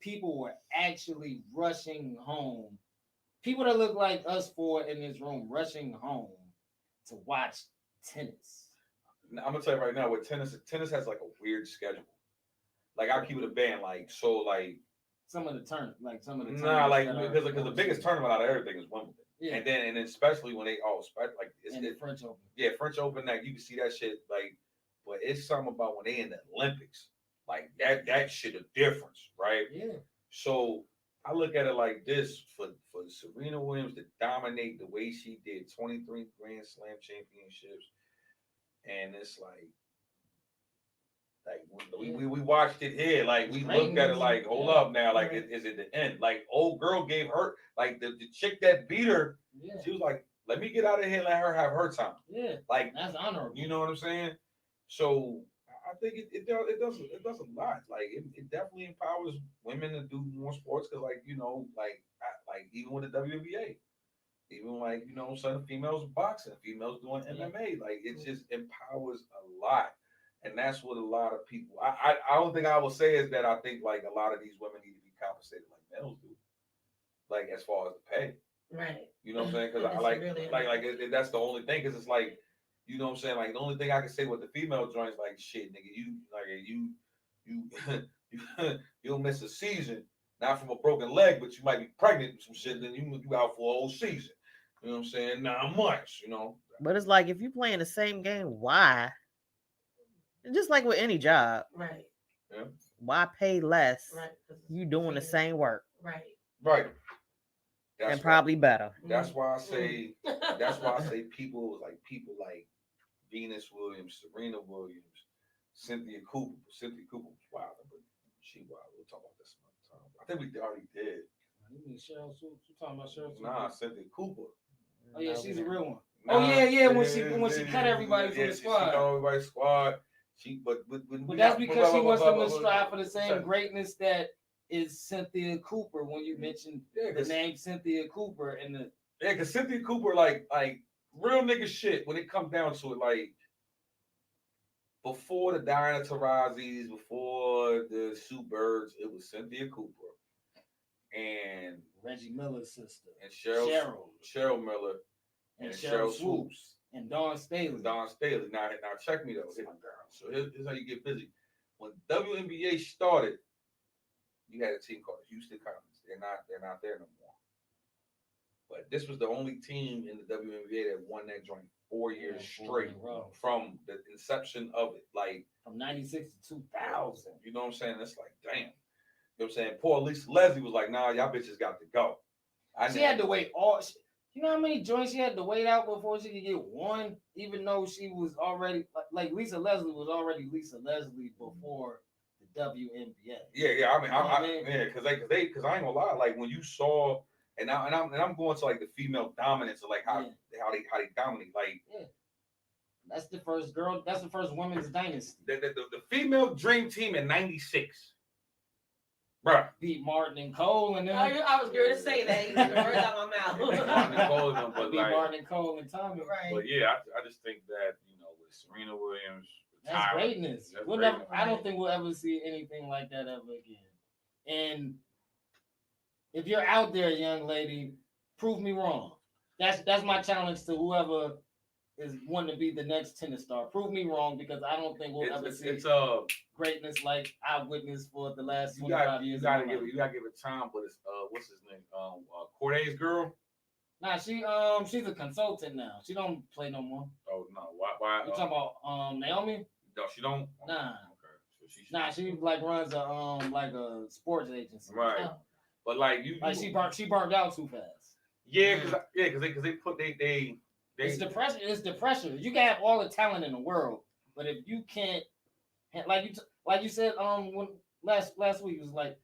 people were actually rushing home. People that look like us 4 in this room rushing home to watch tennis. I'm gonna tell you right now, with tennis has like a weird schedule. Like I'll keep it a band, like so, like some of the tournaments, because the biggest tournament out of everything is Wimbledon. Yeah. And then especially when they like it's the French Open. Yeah, French Open. Like you can see that shit. Like, but it's something about when they in the Olympics, like that shit a difference, right? Yeah. So I look at it like this: for Serena Williams to dominate the way she did, 23 Grand Slam championships, and it's like we watched it here, like we looked at it like, hold up now, like is it the end? Like old girl gave her like the chick that beat her, she was like, let me get out of here and let her have her time. Yeah, like that's honorable. You know what I'm saying? So I think it does a lot. Like it definitely empowers women to do more sports because like you know like even with the WNBA, even like you know some females boxing, females doing MMA, like it just empowers a lot. And that's what a lot of people. I don't think I will say is that I think like a lot of these women need to be compensated like males do, like as far as the pay. Right. You know what I'm saying? Because I that's the only thing. Because it's like, you know what I'm saying? Like the only thing I can say with the female joints, like shit, nigga, you'll miss a season, not from a broken leg, but you might be pregnant and some shit. Then you out for a whole season. You know what I'm saying? 9 months. You know. But it's like if you playing the same game, why? Just like with any job, right? Yeah. Why pay less? Right. You doing the same work, right? Right. And probably better. That's why I say. That's why I say people like Venus Williams, Serena Williams, Cynthia Cooper. Cynthia Cooper was wild, but she wild. We'll talk about this another time. I think we already did. You mean Cheryl Swoops? You talking about Cheryl Swoops? Nah, Cynthia Cooper. Oh yeah, she's a real one. Nah, when she cut everybody from the squad. She cut everybody's squad. But that's because she wants them to strive for the same greatness that is Cynthia Cooper. When you mentioned the name Cynthia Cooper and the because Cynthia Cooper like real nigga shit when it comes down to it, like before the Diana Taurasi's, before the Sue Birds, it was Cynthia Cooper and Reggie Miller's sister and Cheryl Miller and Cheryl Swoops. And Dawn Staley. Now check me though. So here's how you get busy. When WNBA started, you had a team called Houston Comets. They're not there no more. But this was the only team in the WNBA that won that joint 4 years Yeah, 4 straight in a row. from the inception of it. Like, From 96 to 2000. you know what I'm saying? It's like, damn. You know what I'm saying? Poor Lisa Leslie was like, nah, y'all bitches got to go. She had to wait you know how many joints she had to wait out before she could get one, even though she was already like Lisa Leslie was already Lisa Leslie before the WNBA. Yeah. I mean, You know what I mean? yeah, because I ain't gonna lie. Like when you saw, and I'm going to like the female dominance of like how they dominate. Like That's the first women's dynasty. the female dream team in '96. Bruh. Beat Martin and Cole and then I was going to say that. You took the words out of my Martin and Cole and them, mouth. but beat like, Martin and Cole and Tommy. Right. but yeah, I just think that with Serena Williams, That's greatness. That's We'll greatness. never, I don't think we'll ever see anything like that ever again. And if you're out there, young lady, prove me wrong. That's my challenge to whoever is wanting to be the next tennis star. Prove me wrong, because I don't think we'll ever see greatness like I witnessed for the last 25 years. You gotta give it time, but it's what's his name? Corday's girl. Nah, she's a consultant now. She don't play no more. Oh no, why? You talking about Naomi? No, she don't. Nah. Okay, so she like runs a sports agency. Right. Oh. But like she burnt out too fast. Yeah, because they put they It's depression. It's depression. You can have all the talent in the world, but if you can't, like you said, when last week, it was like,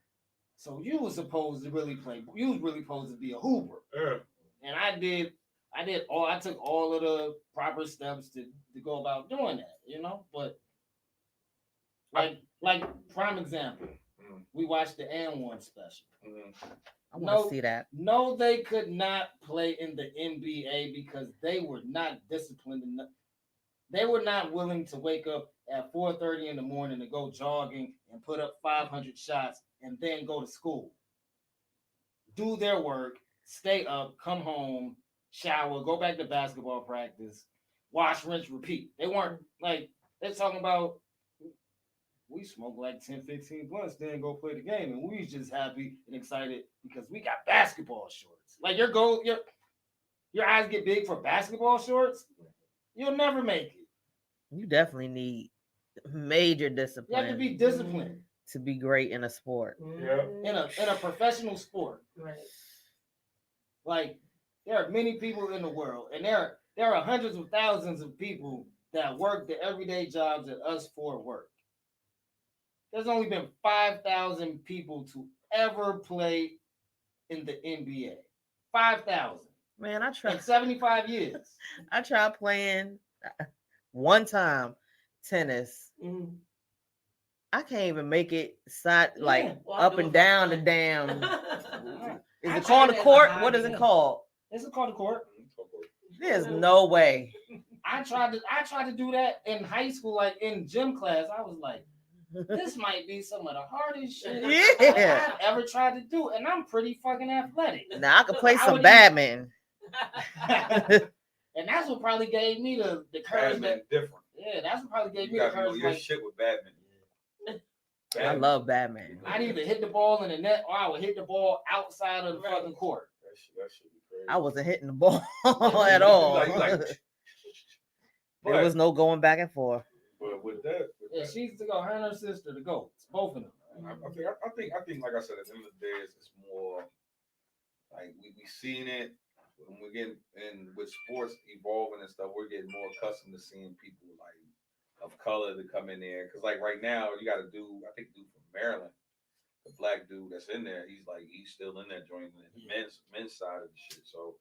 so you were supposed to really play. You was really supposed to be a hooper. Yeah. And I took all of the proper steps to go about doing that, but like prime example, we watched the N1 special. I want to see that. No, they could not play in the NBA because they were not disciplined enough. They were not willing to wake up at 4:30 in the morning to go jogging and put up 500 shots and then go to school. Do their work, stay up, come home, shower, go back to basketball practice, wash, rinse, repeat. They weren't like, they're talking about, we smoked like 10, 15 blunts, then go play the game. And we was just happy and excited because we got basketball shorts. Like your eyes get big for basketball shorts, you'll never make it. You definitely need major You discipline. have to be disciplined to be great in a sport. Yeah. in a professional sport. Right. Like, there are many people in the world, and there are hundreds of thousands of people that work the everyday jobs that us four work. There's only been 5,000 people to ever play in the NBA. 5,000. Man, I In tried. 75 years. I tried playing one time tennis. Mm-hmm. I can't even make it side Well, up I'm and doing down the fine. damn. Is I it called a tried court? that What is it hobby. called? This is called a court. There's no way. I tried to do that in high school, like in gym class. I was like, this might be some of the hardest shit Yeah. I've ever tried to do, and I'm pretty fucking athletic. Now I could play I some would badminton. And that's what probably gave me the courage. Badminton different. Yeah, that's what probably gave You me the got to know courage. your Like, shit with badminton. I love badminton. I'd either hit the ball in the net or I would hit the ball outside of the Right. fucking court. That should be crazy. I wasn't hitting the ball at all. You like, There was no going back and forth. but with that, Yeah, she's to go. Her and her sister to go. It's both of them. I think, like I said, at the end of the day, it's more like we seen it when we're getting and with sports evolving and stuff. We're getting more accustomed to seeing people like of color to come in there. Because like right now, you got to do. I think dude from Maryland, the black dude that's in there, he's still in there joining the men's side of the shit. So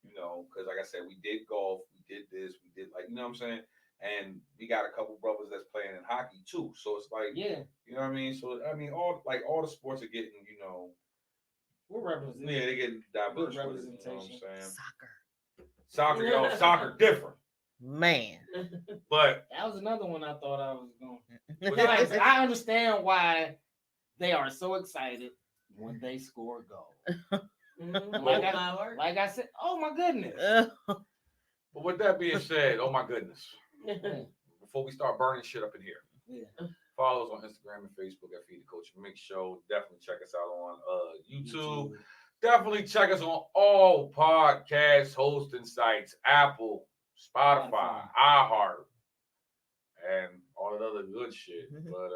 because like I said, we did golf, we did this, we did like what I'm saying. And we got a couple brothers that's playing in hockey too. So it's like, Yeah, you know what I mean? So I mean, all the sports are getting, we're representing. yeah, they're getting diverse. Good with it, you know what I'm saying? Soccer. Soccer different. Man. But That was another one I thought I was going. But Like, I understand why they are so excited when they score a goal. Mm-hmm. Like I said, oh my goodness. but with that being said, oh my goodness. Before we start burning shit up in here, Yeah. follow us on Instagram and Facebook at Feed the Coach Mix Show. Definitely check us out on YouTube. Definitely check us on all podcast hosting sites: Apple, Spotify, iHeart, and all that other good shit. Mhm. But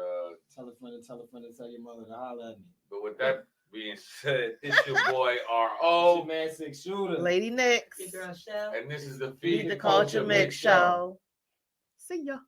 Tell a friend and tell a friend and tell your mother to holler at me. but with that being said, it's your boy It's R.O. your man 6 Shooter. Lady Nix. Your girl Shell. and this is the Feed the Culture Mix Show. See ya.